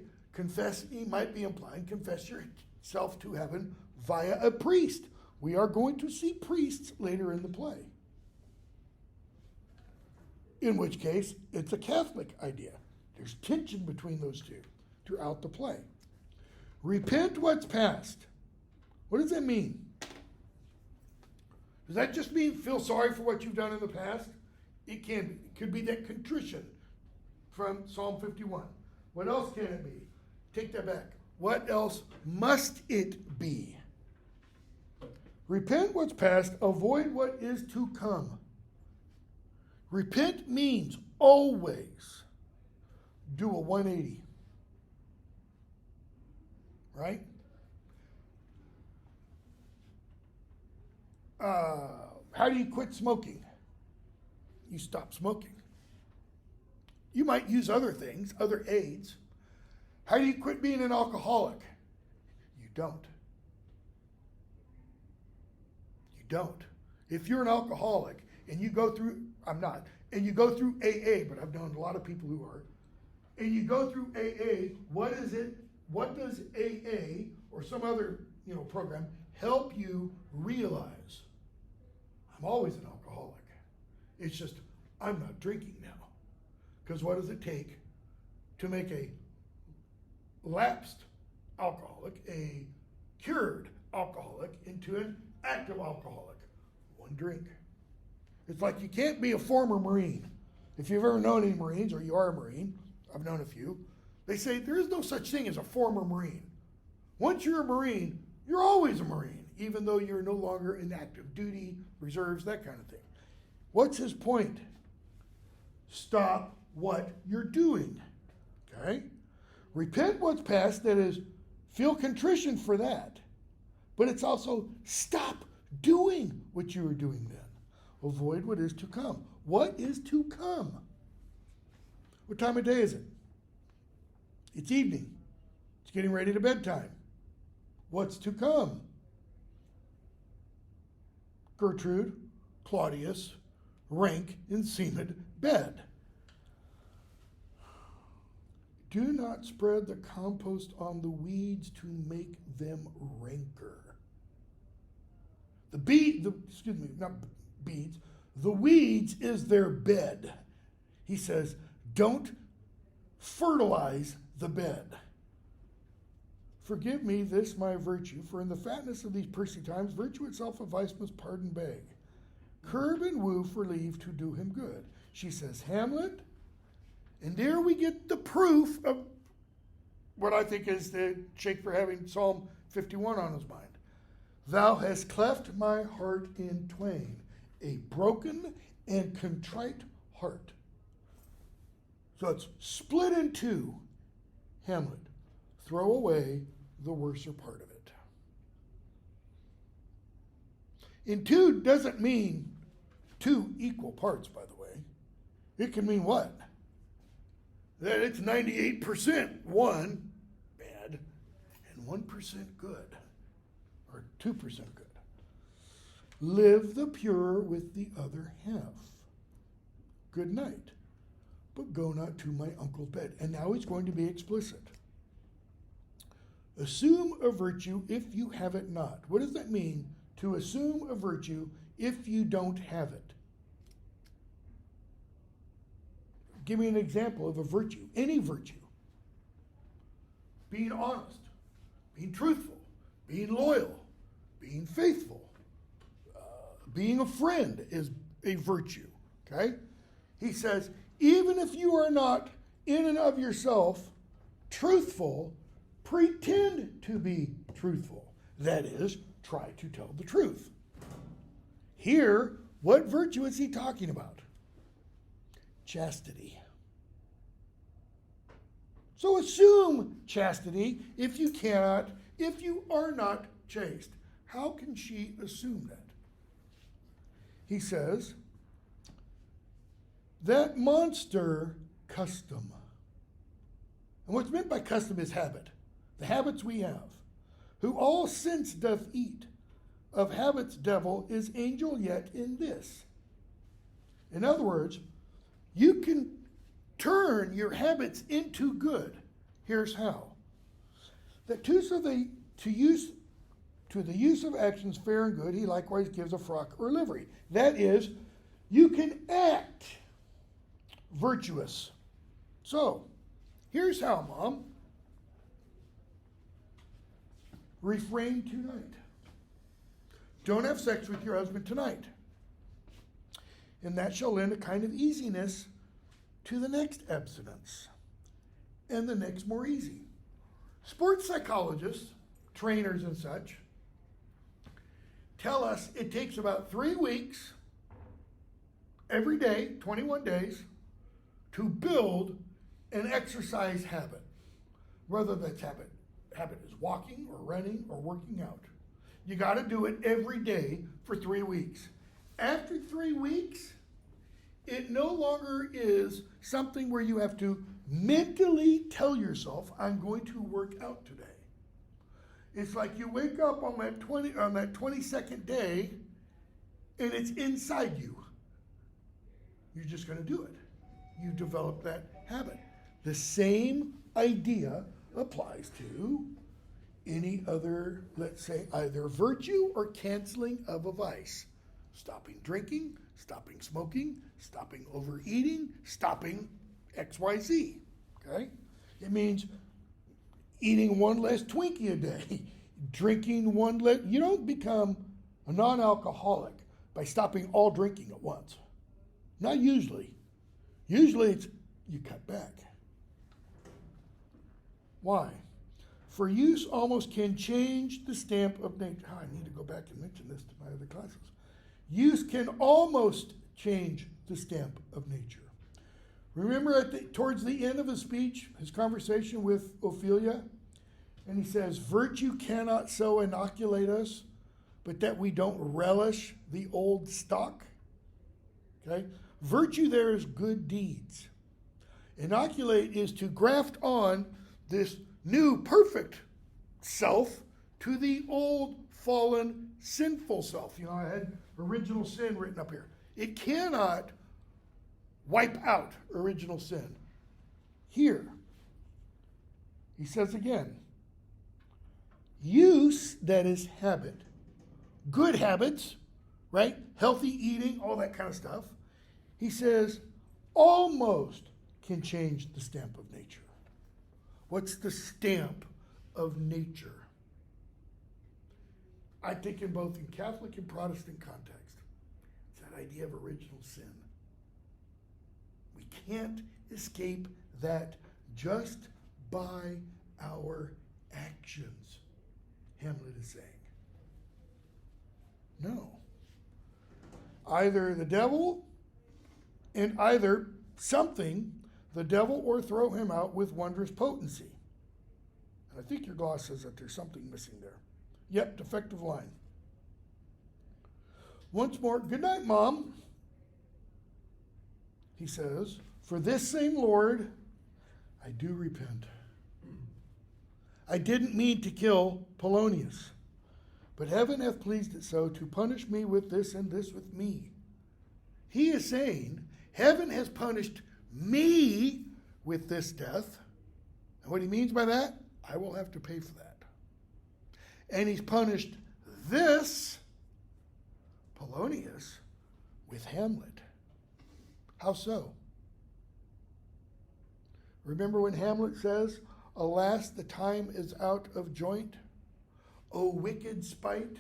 he might be implying, confess yourself to heaven via a priest. We are going to see priests later in the play. In which case, it's a Catholic idea. There's tension between those two throughout the play. Repent what's past. What does that mean? Does that just mean feel sorry for what you've done in the past? It can be. It could be that contrition from Psalm 51. What else can it be? Take that back. What else must it be? Repent what's past, avoid what is to come. Repent means always do a 180. Right? How do you quit smoking? You stop smoking. You might use other things, other aids. How do you quit being an alcoholic? You don't. You don't. If you're an alcoholic and you go through, I'm not, and you go through AA, but I've known a lot of people who are, and you go through AA, what is it? What does AA or some other program help you realize? I'm always an alcoholic. It's just, I'm not drinking now. Because what does it take to make a lapsed alcoholic, a cured alcoholic, into an active alcoholic? One drink. It's like you can't be a former Marine. If you've ever known any Marines, or you are a Marine, I've known a few, they say there is no such thing as a former Marine. Once you're a Marine, you're always a Marine, even though you're no longer in active duty, reserves, that kind of thing. What's his point? Stop what you're doing. Okay? Repent what's past, that is, feel contrition for that. But it's also stop doing what you were doing then. Avoid what is to come. What is to come? What time of day is it? It's evening. It's getting ready to bedtime. What's to come? Gertrude, Claudius, rank and seamed bed. Do not spread the compost on the weeds to make them rancor. The weeds is their bed. He says, don't fertilize the bed. Forgive me this my virtue, for in the fatness of these pursy times, virtue itself of vice must pardon beg. Curb and woo for leave to do him good. She says, Hamlet, and there we get the proof of what I think is the Shakespeare having Psalm 51 on his mind. Thou hast cleft my heart in twain, a broken and contrite heart. So it's split in two. Hamlet, throw away the worser part of it. In two doesn't mean two equal parts, by the way. It can mean what? That it's 98% one bad and 1% good, or 2% good. Live the pure with the other half. Good night, but go not to my uncle's bed. And now he's going to be explicit. Assume a virtue if you have it not. What does that mean, to assume a virtue if you don't have it? Give me an example of a virtue, any virtue. Being honest, being truthful, being loyal, being faithful, being a friend is a virtue, okay? He says, even if you are not in and of yourself truthful, pretend to be truthful. That is, try to tell the truth. Here, what virtue is he talking about? Chastity. So assume chastity if you are not chaste. How can she assume that? He says, that monster custom. And what's meant by custom is habit. The habits we have. Who all sense doth eat. Of habits devil is angel yet in this. In other words, you can turn your habits into good. Here's how. That to the use of actions fair and good, he likewise gives a frock or livery. That is, you can act virtuous. So, here's how, Mom. Refrain tonight. Don't have sex with your husband tonight. And that shall lend a kind of easiness to the next abstinence. And the next more easy. Sports psychologists, trainers and such, tell us it takes about 3 weeks, every day, 21 days, to build an exercise habit. Whether that habit is walking or running or working out. You got to do it every day for 3 weeks. After 3 weeks, it no longer is something where you have to mentally tell yourself, I'm going to work out today. It's like you wake up on that 22nd day and it's inside you. You're just going to do it. You develop that habit. The same idea applies to any other, let's say, either virtue or canceling of a vice. Stopping drinking, stopping smoking, stopping overeating, stopping XYZ, okay? It means eating one less Twinkie a day, drinking one less. You don't become a non-alcoholic by stopping all drinking at once. Not usually. Usually it's you cut back. Why? For use almost can change the stamp of nature. I need to go back and mention this to my other classes. Use can almost change the stamp of nature. Remember towards the end of his speech, his conversation with Ophelia? And he says, virtue cannot so inoculate us, but that we don't relish the old stock. Okay? Virtue there is good deeds. Inoculate is to graft on this new perfect self to the old fallen sinful self. You know, I had original sin written up here. It cannot wipe out original sin. Here, he says again, use, that is habit. Good habits, right? Healthy eating, all that kind of stuff. He says, almost can change the stamp of nature. What's the stamp of nature? I think in both in Catholic and Protestant context, it's that idea of original sin. We can't escape that just by our actions, Hamlet is saying. No. Either the devil and either something, the devil, or throw him out with wondrous potency. And I think your gloss says that there's something missing there. Yep, defective line. Once more, good night, Mom. He says, for this same Lord, I do repent. I didn't mean to kill Polonius, but heaven hath pleased it so to punish me with this and this with me. He is saying, heaven has punished me with this death. And what he means by that, I will have to pay for that. And he's punished this Polonius with Hamlet. How so? Remember when Hamlet says, alas, the time is out of joint. O wicked spite,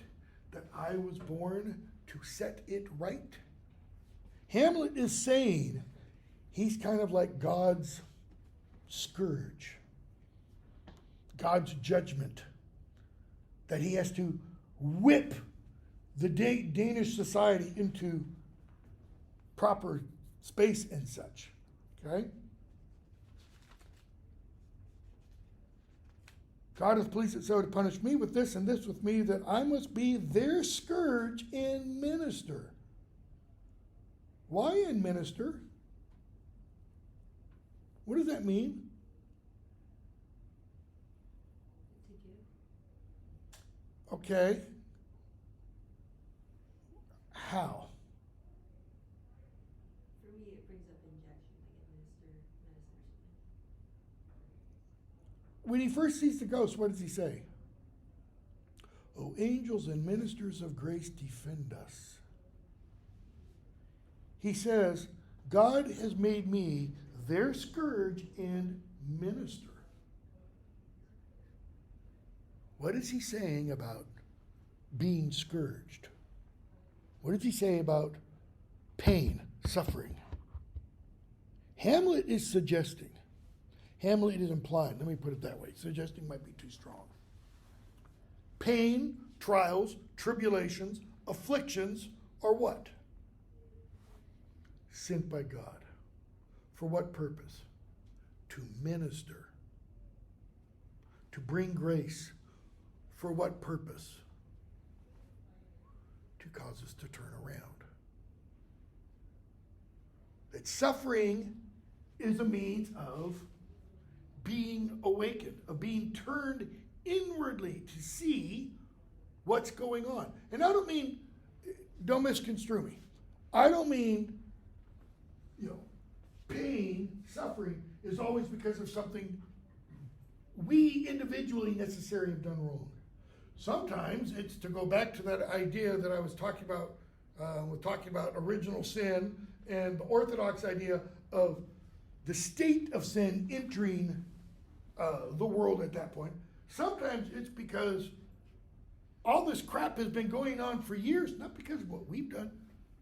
that I was born to set it right. Hamlet is saying he's kind of like God's scourge, God's judgment, that he has to whip the Danish society into proper space and such. Okay? God hath pleased it so to punish me with this and this with me, that I must be their scourge and minister. Why and minister? What does that mean? Okay. How? For me, it brings up injection, like administer medicine. When he first sees the ghost, what does he say? O angels and ministers of grace, defend us. He says, God has made me their scourge and minister. What is he saying about being scourged? What does he say about pain, suffering? Hamlet is suggesting, Hamlet is implying, let me put it that way, suggesting might be too strong. Pain, trials, tribulations, afflictions are what? Sent by God. For what purpose? To minister. To bring grace. For what purpose? To cause us to turn around. That suffering is a means of being awakened, of being turned inwardly to see what's going on. And I don't mean, don't misconstrue me. I don't mean, pain, suffering is always because of something we individually necessarily have done wrong. Sometimes it's to go back to that idea that I was talking about, original sin and the Orthodox idea of the state of sin entering the world at that point. Sometimes it's because all this crap has been going on for years, not because of what we've done,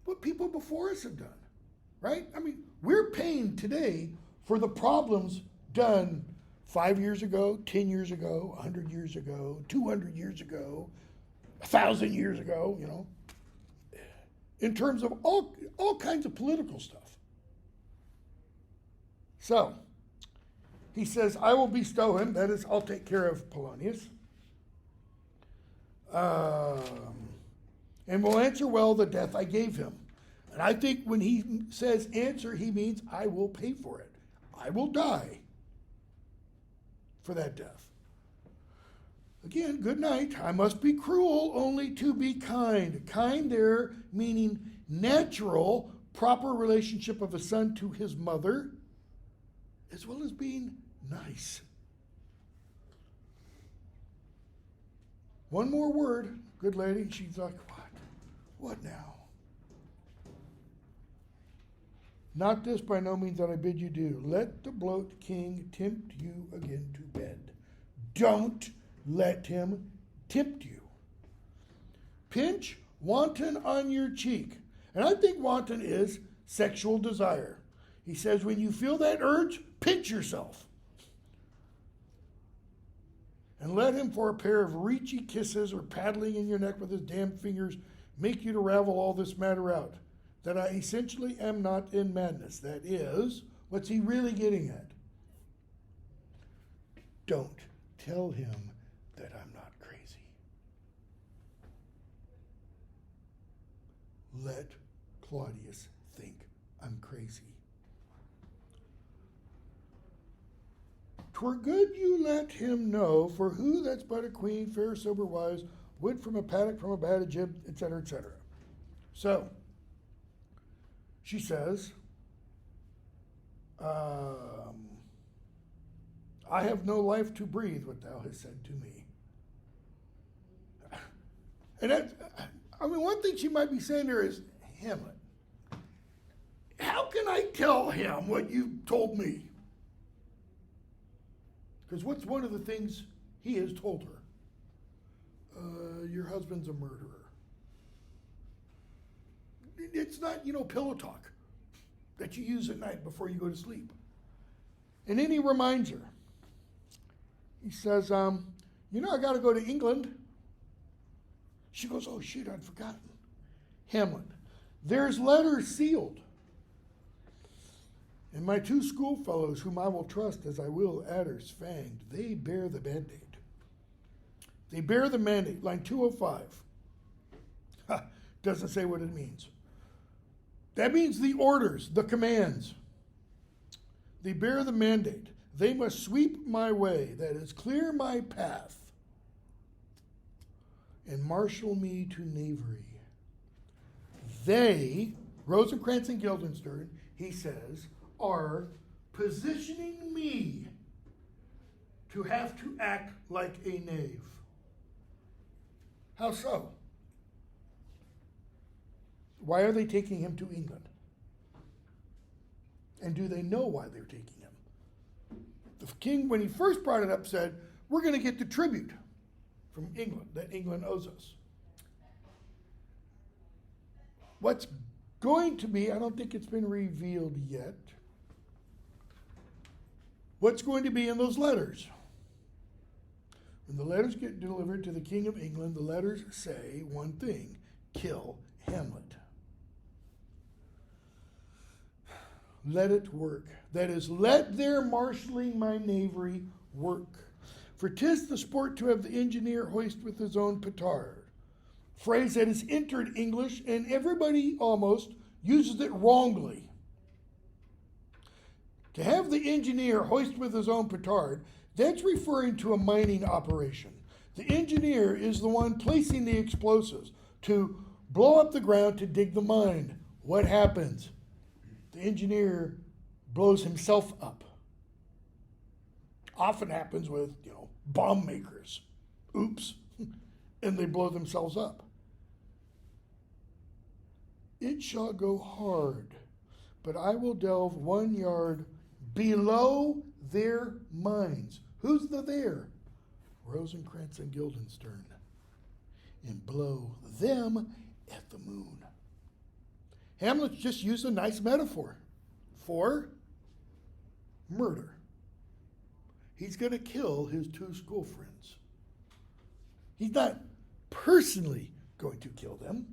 what people before us have done, right? I mean, we're paying today for the problems done 5 years ago, 10 years ago, 100 years ago, 200 years ago, 1,000 years ago, in terms of all kinds of political stuff. So, he says, I will bestow him, that is, I'll take care of Polonius, and will answer well the death I gave him. And I think when he says answer, he means I will pay for it. I will die. for that death. Again, good night. I must be cruel only to be kind. Kind there meaning natural, proper relationship of a son to his mother, as well as being nice. One more word, good lady. She's like, what? What now? Not this by no means that I bid you do. Let the bloat king tempt you again to bed. Don't let him tempt you. Pinch wanton on your cheek. And I think wanton is sexual desire. He says when you feel that urge, pinch yourself. And let him for a pair of reachy kisses or paddling in your neck with his damned fingers make you to ravel all this matter out. That I essentially am not in madness. That is, what's he really getting at? Don't tell him that I'm not crazy. Let Claudius think I'm crazy. 'Twere good you let him know, for who that's but a queen, fair, sober, wise, wood from a paddock, from a bad, a jib, etc., etc. So, she says, I have no life to breathe, what thou hast said to me. And that, I mean, one thing she might be saying there is, Hamlet, how can I tell him what you told me? Because what's one of the things he has told her? Your husband's a murderer. It's not, pillow talk that you use at night before you go to sleep. And then he reminds her. He says, I got to go to England. She goes, oh, shit, I'd forgotten. Hamlet, there's letters sealed. And my two schoolfellows, whom I will trust as I will adders fanged, they bear the mandate. They bear the mandate, line 205. Doesn't say what it means. That means the orders, the commands. They bear the mandate. They must sweep my way, that is, clear my path, and marshal me to knavery. They, Rosencrantz and Guildenstern, he says, are positioning me to have to act like a knave. How so? Why are they taking him to England? And do they know why they're taking him? The king, when he first brought it up, said, we're going to get the tribute from England that England owes us. What's going to be, I don't think it's been revealed yet, what's going to be in those letters? When the letters get delivered to the King of England, the letters say one thing: kill Hamlet. Let it work. That is, let their marshalling my knavery work. For 'tis the sport to have the engineer hoist with his own petard. Phrase that has entered English, and everybody almost uses it wrongly. To have the engineer hoist with his own petard, that's referring to a mining operation. The engineer is the one placing the explosives to blow up the ground to dig the mine. What happens? The engineer blows himself up. Often happens with, bomb makers. Oops. And they blow themselves up. It shall go hard, but I will delve 1 yard below their mines. Who's the there? Rosencrantz and Guildenstern. And blow them at the moon. Hamlet just used a nice metaphor for murder. He's going to kill his two school friends. He's not personally going to kill them.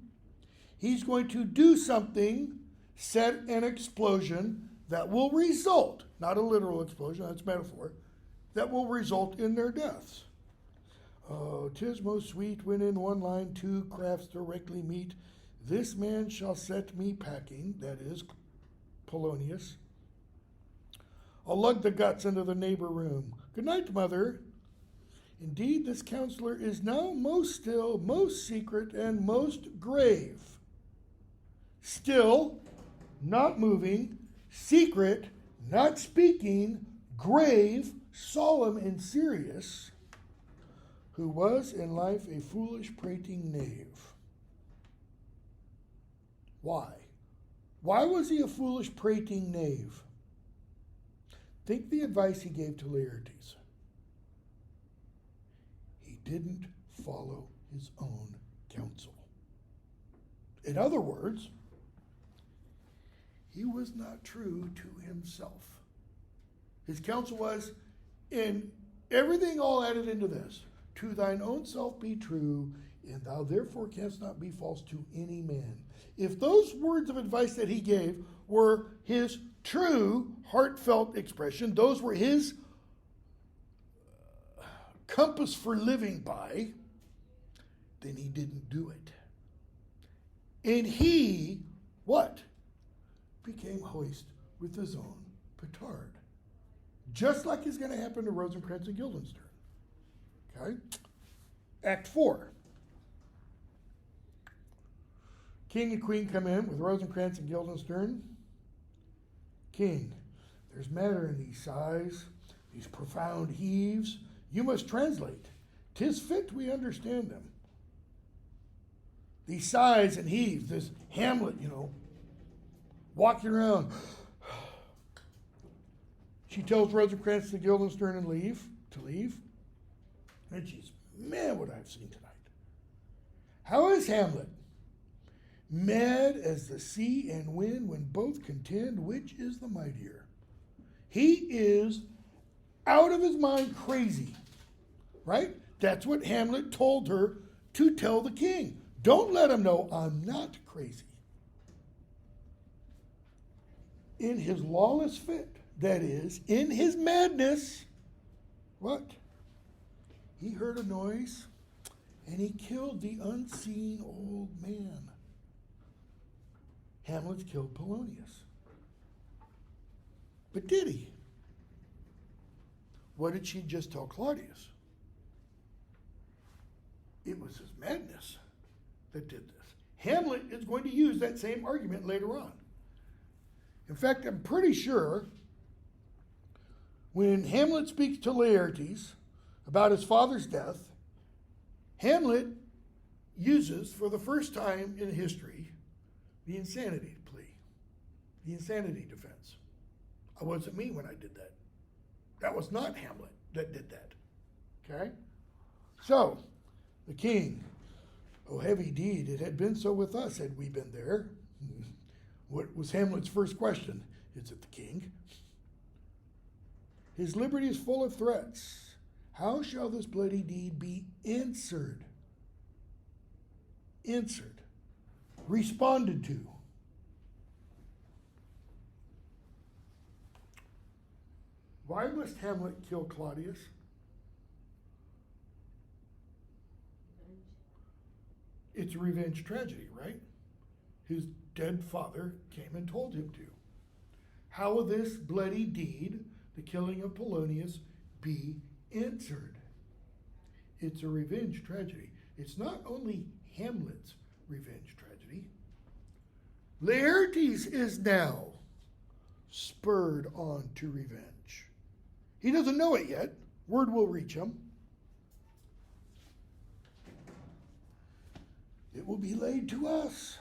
He's going to do something, set an explosion that will result, not a literal explosion, that's metaphor, that will result in their deaths. Oh, 'tis most sweet when in one line two crafts directly meet. This man shall set me packing, that is Polonius. I'll lug the guts into the neighbor room. Good night, mother. Indeed, this counselor is now most still, most secret, and most grave. Still, not moving, secret, not speaking, grave, solemn, and serious, who was in life a foolish, prating knave. Why? Why was he a foolish, prating knave? Think the advice he gave to Laertes. He didn't follow his own counsel. In other words, he was not true to himself. His counsel was, in everything all added into this, to thine own self be true, and thou therefore canst not be false to any man. If those words of advice that he gave were his true, heartfelt expression, those were his compass for living by, then he didn't do it. And he, what? Became hoist with his own petard. Just like is going to happen to Rosencrantz and Guildenstern. Okay? Act 4. King and queen come in with Rosencrantz and Guildenstern. King, there's matter in these sighs, these profound heaves. You must translate. 'Tis fit we understand them. These sighs and heaves, this Hamlet, walking around. She tells Rosencrantz to Guildenstern to leave. And she's, man, what I've seen tonight. How is Hamlet? Mad as the sea and wind when both contend, which is the mightier. He is out of his mind crazy, right? That's what Hamlet told her to tell the king. Don't let him know I'm not crazy. In his lawless fit, that is, in his madness, what? He heard a noise and he killed the unseen old man. Hamlet killed Polonius. But did he? What did she just tell Claudius? It was his madness that did this. Hamlet is going to use that same argument later on. In fact, I'm pretty sure when Hamlet speaks to Laertes about his father's death, Hamlet uses, for the first time in history, the insanity plea, the insanity defense. I wasn't me when I did that. That was not Hamlet that did that. Okay? So, the king, oh heavy deed, it had been so with us had we been there. What was Hamlet's first question? Is it the king? His liberty is full of threats. How shall this bloody deed be answered? Answered. Responded to. Why must Hamlet kill Claudius? It's a revenge tragedy, right? His dead father came and told him to. How will this bloody deed, the killing of Polonius, be answered? It's a revenge tragedy. It's not only Hamlet's revenge tragedy. Laertes is now spurred on to revenge. He doesn't know it yet. Word will reach him. It will be laid to us.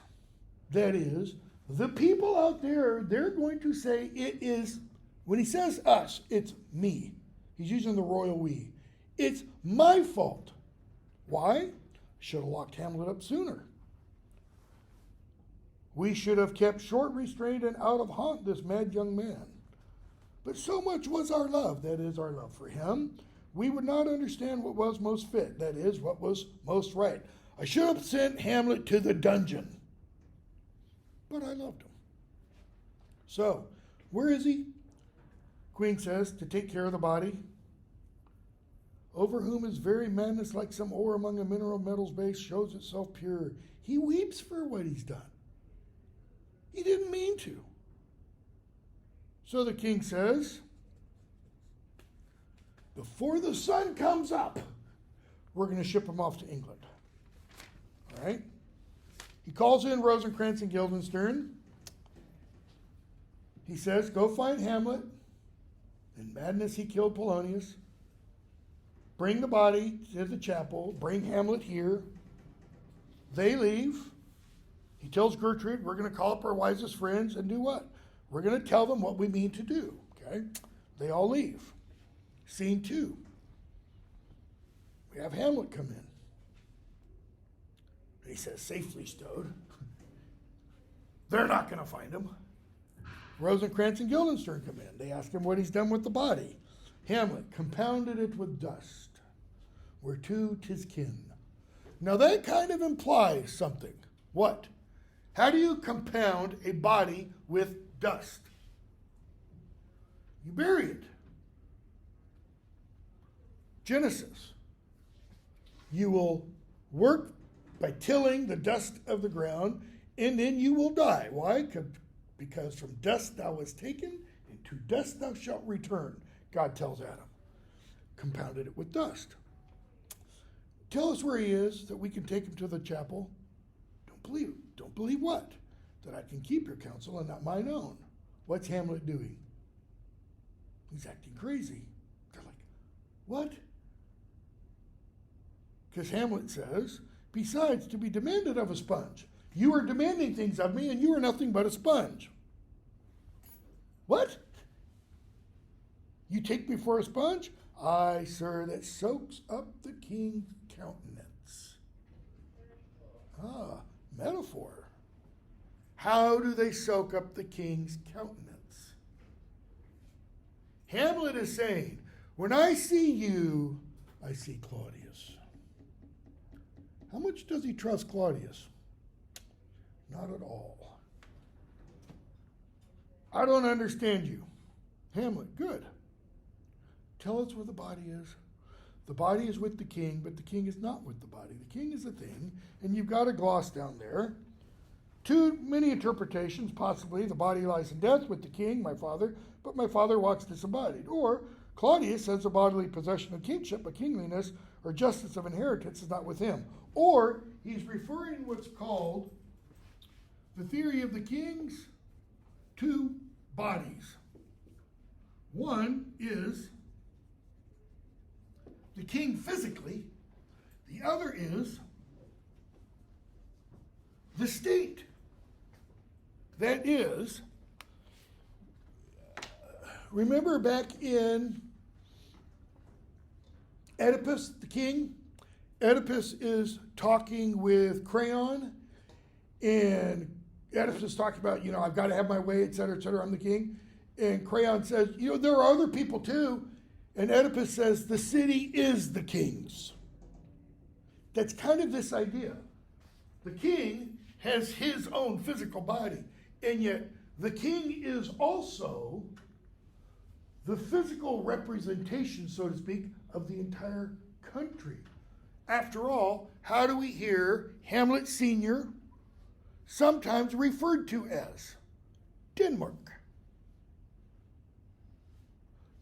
That is, the people out there, they're going to say it is, when he says us, it's me. He's using the royal we. It's my fault. Why? Should have locked Hamlet up sooner. We should have kept short restraint and out of haunt this mad young man. But so much was our love, that is, our love for him, we would not understand what was most fit, that is, what was most right. I should have sent Hamlet to the dungeon, but I loved him. So, where is he? Queen says, to take care of the body, over whom his very madness, like some ore among a mineral metals base, shows itself pure. He weeps for what he's done. He didn't mean to. So the king says, before the sun comes up, we're going to ship him off to England. All right? He calls in Rosencrantz and Guildenstern. He says, go find Hamlet. In madness, he killed Polonius. Bring the body to the chapel. Bring Hamlet here. They leave. He tells Gertrude, we're going to call up our wisest friends and do what? We're going to tell them what we mean to do. Okay? They all leave. Scene 2. We have Hamlet come in. He says, safely stowed. They're not going to find him. Rosencrantz and Guildenstern come in. They ask him what he's done with the body. Hamlet compounded it with dust. Whereto 'tis kin. Now that kind of implies something. What? How do you compound a body with dust? You bury it. Genesis. You will work by tilling the dust of the ground, and then you will die. Why? Because from dust thou wast taken, and to dust thou shalt return, God tells Adam. Compounded it with dust. Tell us where he is, that we can take him to the chapel. Don't believe. Don't believe what? That I can keep your counsel and not mine own. What's Hamlet doing? He's acting crazy. They're like, what? Because Hamlet says, besides, to be demanded of a sponge. You are demanding things of me, and you are nothing but a sponge. What? You take me for a sponge? Aye, sir, that soaks up the king's countenance. Ah, metaphor. How do they soak up the king's countenance? Hamlet is saying, when I see you, I see Claudius. How much does he trust Claudius? Not at all. I don't understand you. Hamlet, good. Tell us where the body is. The body is with the king, but the king is not with the body. The king is a thing, and you've got a gloss down there. Too many interpretations, possibly. The body lies in death with the king, my father, but my father walks disembodied. Or Claudius has a bodily possession of kingship, but kingliness or justice of inheritance is not with him. Or he's referring what's called the theory of the king's two bodies. One is the king physically, the other is the state. That is, remember back in Oedipus, the king? Oedipus is talking with Creon, and Oedipus is talking about, I've got to have my way, et cetera, I'm the king. And Creon says, there are other people too. And Oedipus says, the city is the king's. That's kind of this idea. The king has his own physical body, and yet the king is also the physical representation, so to speak, of the entire country. After all, how do we hear Hamlet Sr. sometimes referred to as Denmark?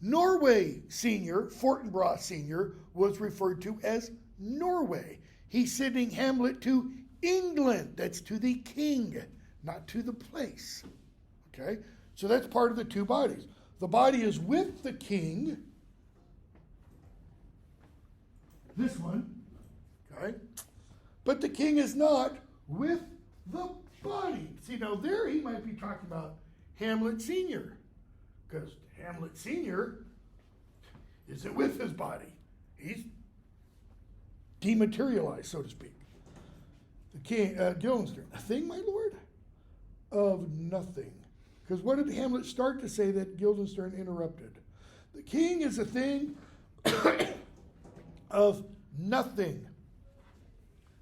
Norway Sr., Fortinbras Sr., was referred to as Norway. He's sending Hamlet to England. That's to the king, not to the place. Okay? So that's part of the two bodies. The body is with the king. This one. Okay? But the king is not with the body. See, now there he might be talking about Hamlet Sr., because Hamlet Sr. isn't with his body. He's dematerialized, so to speak. The king, Guildenstern, a thing, my lord? Of nothing. Because what did Hamlet start to say that Guildenstern interrupted? The king is a thing of nothing.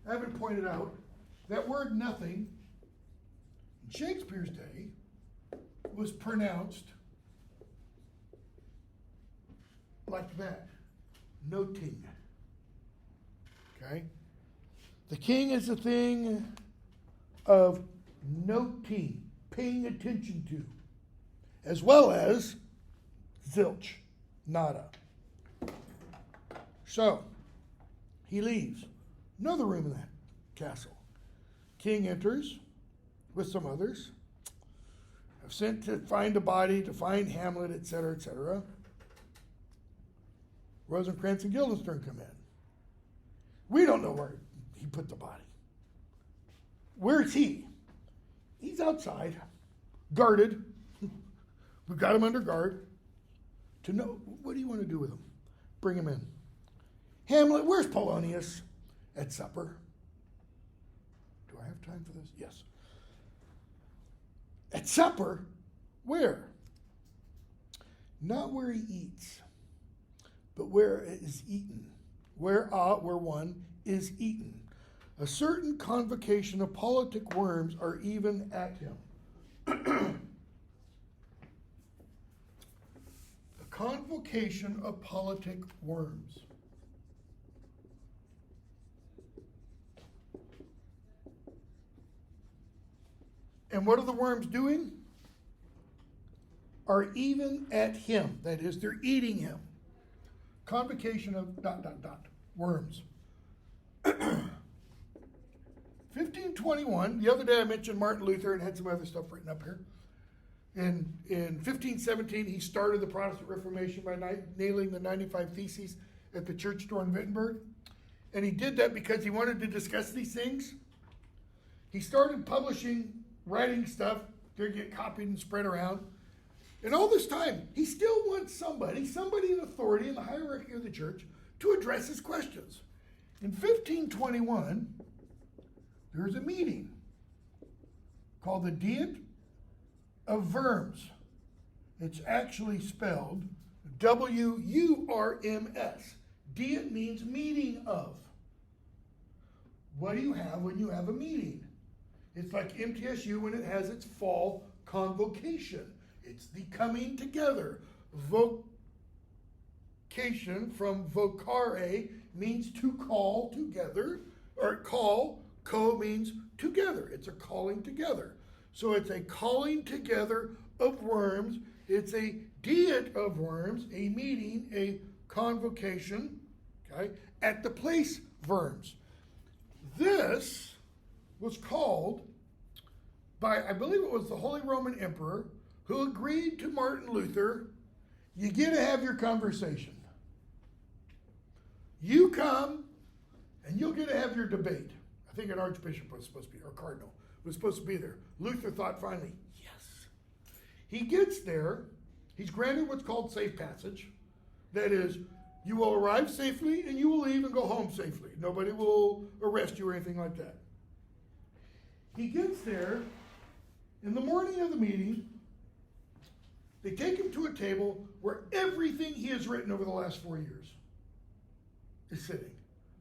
I haven't pointed out that word nothing in Shakespeare's day was pronounced like that. Noting. Okay? The king is a thing of noting, paying attention to, as well as zilch, nada. So, he leaves. Another room in that castle. King enters with some others. Have sent to find a body, to find Hamlet, etc., etc. Rosencrantz and Guildenstern come in. We don't know where he put the body. Where's he? He's outside, guarded. We've got him under guard. To know, what do you want to do with him? Bring him in. Hamlet, where's Polonius? At supper. Do I have time for this? Yes. At supper, where? Not where he eats, but where it is eaten. Where one is eaten. A certain convocation of politic worms are even at him. A convocation of politic worms. And what are the worms doing? Are even at him. That is, they're eating him. Convocation of ... worms. 1521, the other day I mentioned Martin Luther and had some other stuff written up here. In 1517, he started the Protestant Reformation by nailing the 95 Theses at the church door in Wittenberg. And he did that because he wanted to discuss these things. He started writing stuff to get copied and spread around. And all this time, he still wants somebody in authority in the hierarchy of the church to address his questions. In 1521, there's a meeting called the Diet of Worms. It's actually spelled W-U-R-M-S. Diet means meeting of. What do you have when you have a meeting? It's like MTSU when it has its fall convocation. It's the coming together. Vocation from vocare means to call together, or co means together. It's a calling together. So it's a calling together of worms. It's a diet of worms, a meeting, a convocation, okay, at the place Worms. This was called by, I believe it was the Holy Roman Emperor, who agreed to Martin Luther, you get to have your conversation. You come, and you'll get to have your debate. I think an archbishop was supposed to be, or cardinal, was supposed to be there. Luther thought finally, yes. He gets there, he's granted what's called safe passage. That is, you will arrive safely, and you will leave and go home safely. Nobody will arrest you or anything like that. He gets there. In the morning of the meeting, they take him to a table where everything he has written over the last 4 years is sitting.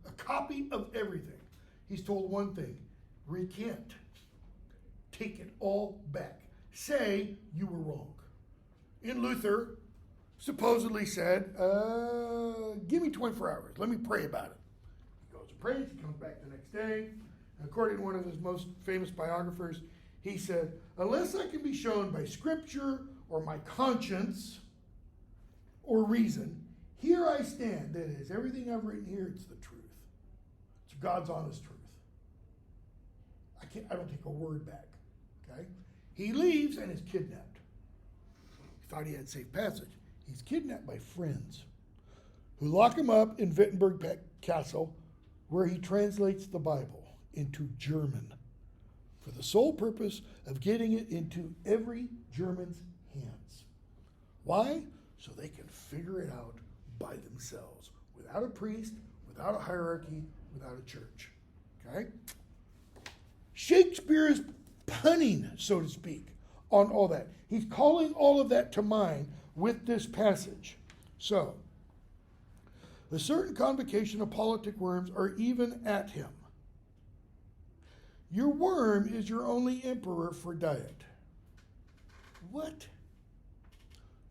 A copy of everything. He's told one thing: recant. Take it all back. Say you were wrong. And Luther supposedly said, give me 24 hours. Let me pray about it. He goes and prays. He comes back the next day. And according to one of his most famous biographers, he said, unless I can be shown by scripture or my conscience or reason, here I stand. That is, everything I've written here, it's the truth. It's God's honest truth. I don't take a word back. Okay? He leaves and is kidnapped. He thought he had safe passage. He's kidnapped by friends who lock him up in Wittenberg Castle, where he translates the Bible into German for the sole purpose of getting it into every German's hands. Why? So they can figure it out by themselves, without a priest, without a hierarchy, without a church. Okay? Shakespeare is punning, so to speak, on all that. He's calling all of that to mind with this passage. So, a certain convocation of politic worms are even at him. Your worm is your only emperor for diet. What?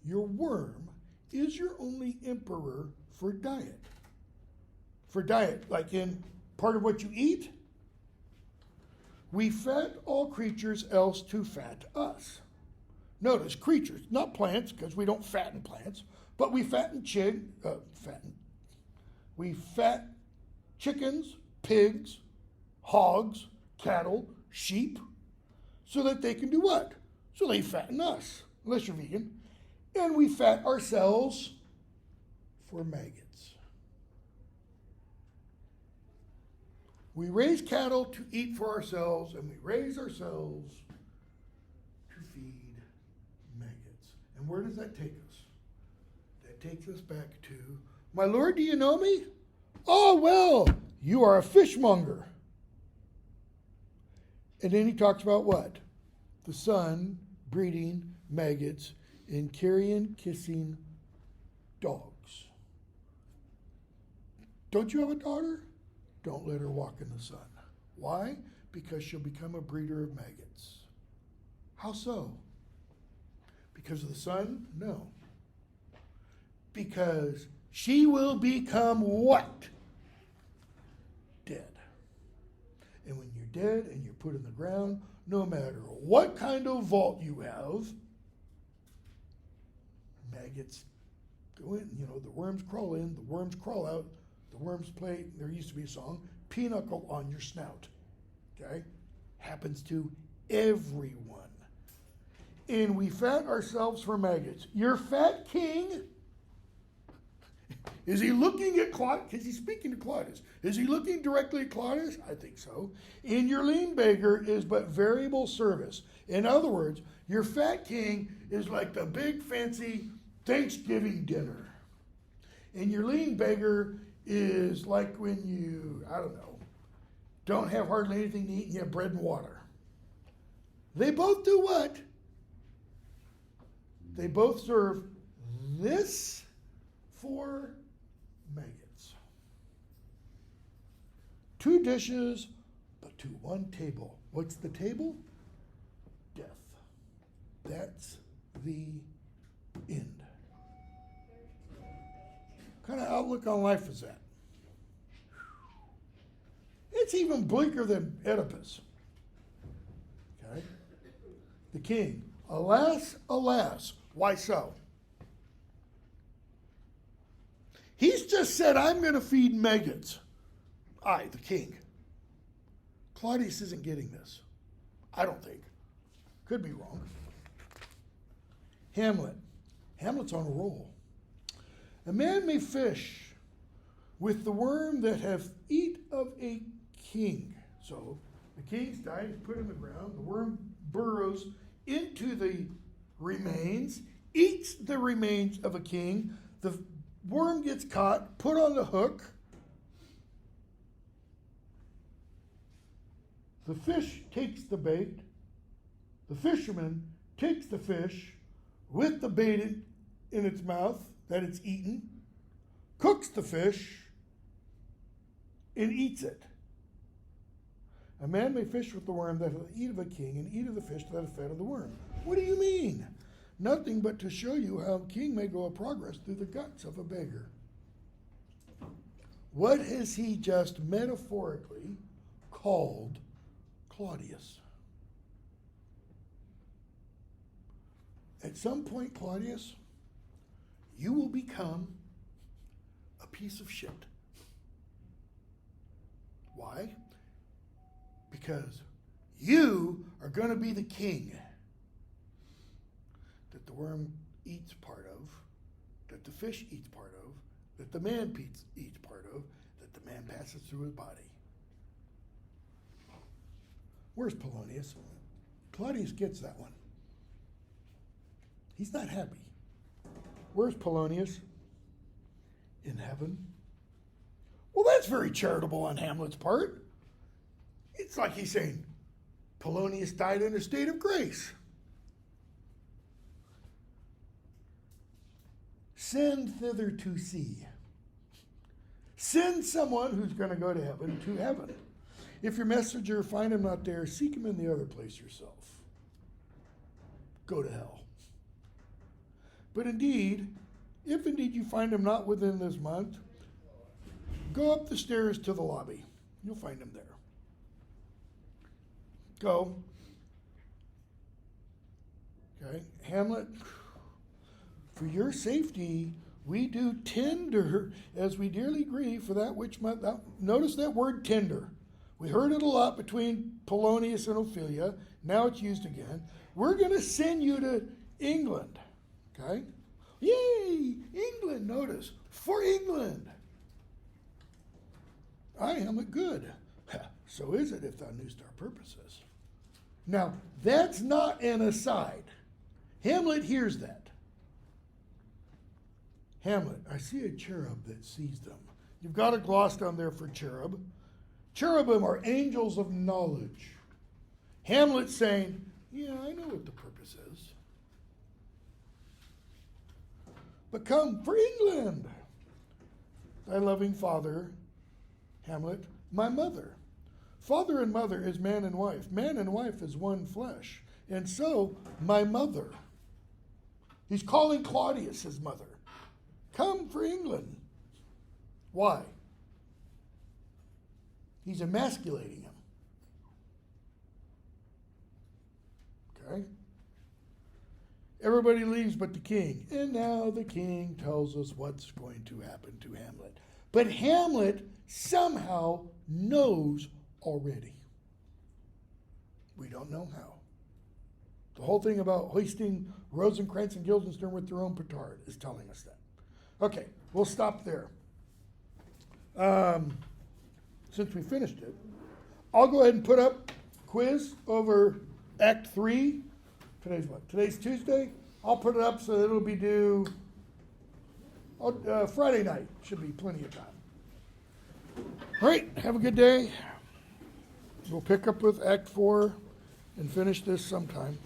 Your worm is your only emperor for diet. For diet, like in part of what you eat? We fat all creatures, else to fat us. Notice, creatures, not plants, because we don't fatten plants, but we fatten We fat chickens, pigs, hogs, cattle, sheep, so that they can do what? So they fatten us, unless you're vegan. And we fat ourselves for maggots. We raise cattle to eat for ourselves, and we raise ourselves to feed maggots. And where does that take us? That takes us back to, my Lord, do you know me? Oh, well, you are a fishmonger. And then he talks about what? The sun breeding maggots and carrion kissing dogs. Don't you have a daughter? Don't let her walk in the sun. Why? Because she'll become a breeder of maggots. How so? Because of the sun? No. Because she will become what? Dead. And when you're dead and you're put in the ground, no matter what kind of vault you have, maggots go in. You know, the worms crawl in, the worms crawl out, the worms play, there used to be a song, pinochle on your snout. Okay? Happens to everyone. And we fat ourselves for maggots. Your fat king, is he looking at Claudius? Because he's speaking to Claudius. Is he looking directly at Claudius? I think so. And your lean beggar is but variable service. In other words, your fat king is like the big fancy Thanksgiving dinner. And your lean beggar is like when you, I don't know, don't have hardly anything to eat and you have bread and water. They both do what? They both serve this for maggots. 2 dishes, but to 1 table. What's the table? Death. That's the end. What kind of outlook on life is that? It's even bleaker than Oedipus. Okay? The king. Alas, alas. Why so? He's just said, I'm going to feed maggots. I, the king. Claudius isn't getting this. I don't think. Could be wrong. Hamlet. Hamlet's on a roll. A man may fish with the worm that hath eat of a king. So the king's died, he's put in the ground. The worm burrows into the remains, eats the remains of a king. The worm gets caught, put on the hook. The fish takes the bait. The fisherman takes the fish with the bait in its mouth that it's eaten, cooks the fish, and eats it. A man may fish with the worm that hath eat of a king, and eat of the fish that hath fed of the worm. What do you mean? Nothing but to show you how a king may go a progress through the guts of a beggar. What has he just metaphorically called Claudius? At some point, Claudius, you will become a piece of shit. Why? Because you are going to be the king that the worm eats part of, that the fish eats part of, that the man eats part of, that the man passes through his body. Where's Polonius? Claudius gets that one. He's not happy. Where's Polonius? In heaven. Well, that's very charitable on Hamlet's part. It's like he's saying, Polonius died in a state of grace. Send thither to see. Send someone who's going to go to heaven. If your messenger find him not there, seek him in the other place yourself. Go to hell. But indeed, if indeed you find him not within this month, go up the stairs to the lobby. You'll find him there. Go. Okay, Hamlet, for your safety, we do tender as we dearly grieve for that which might. Notice that word tender. We heard it a lot between Polonius and Ophelia. Now it's used again. We're going to send you to England. Okay? Yay! England, notice. For England. I am it good. So is it if thou knewest our purposes. Now, that's not an aside. Hamlet hears that. Hamlet, I see a cherub that sees them. You've got a gloss down there for cherub. Cherubim are angels of knowledge. Hamlet's saying, yeah, I know what the purpose is. But come for England. Thy loving father, Hamlet, my mother. Father and mother is man and wife. Man and wife is one flesh. And so, my mother. He's calling Claudius his mother. Come for England. Why? He's emasculating him. Okay? Everybody leaves but the king. And now the king tells us what's going to happen to Hamlet. But Hamlet somehow knows already. We don't know how. The whole thing about hoisting Rosencrantz and Guildenstern with their own petard is telling us that. Okay, we'll stop there. Since we finished it, I'll go ahead and put up quiz over Act 3. Today's what? Today's Tuesday. I'll put it up so that it'll be due Friday night. Should be plenty of time. All right, have a good day. We'll pick up with Act 4 and finish this sometime.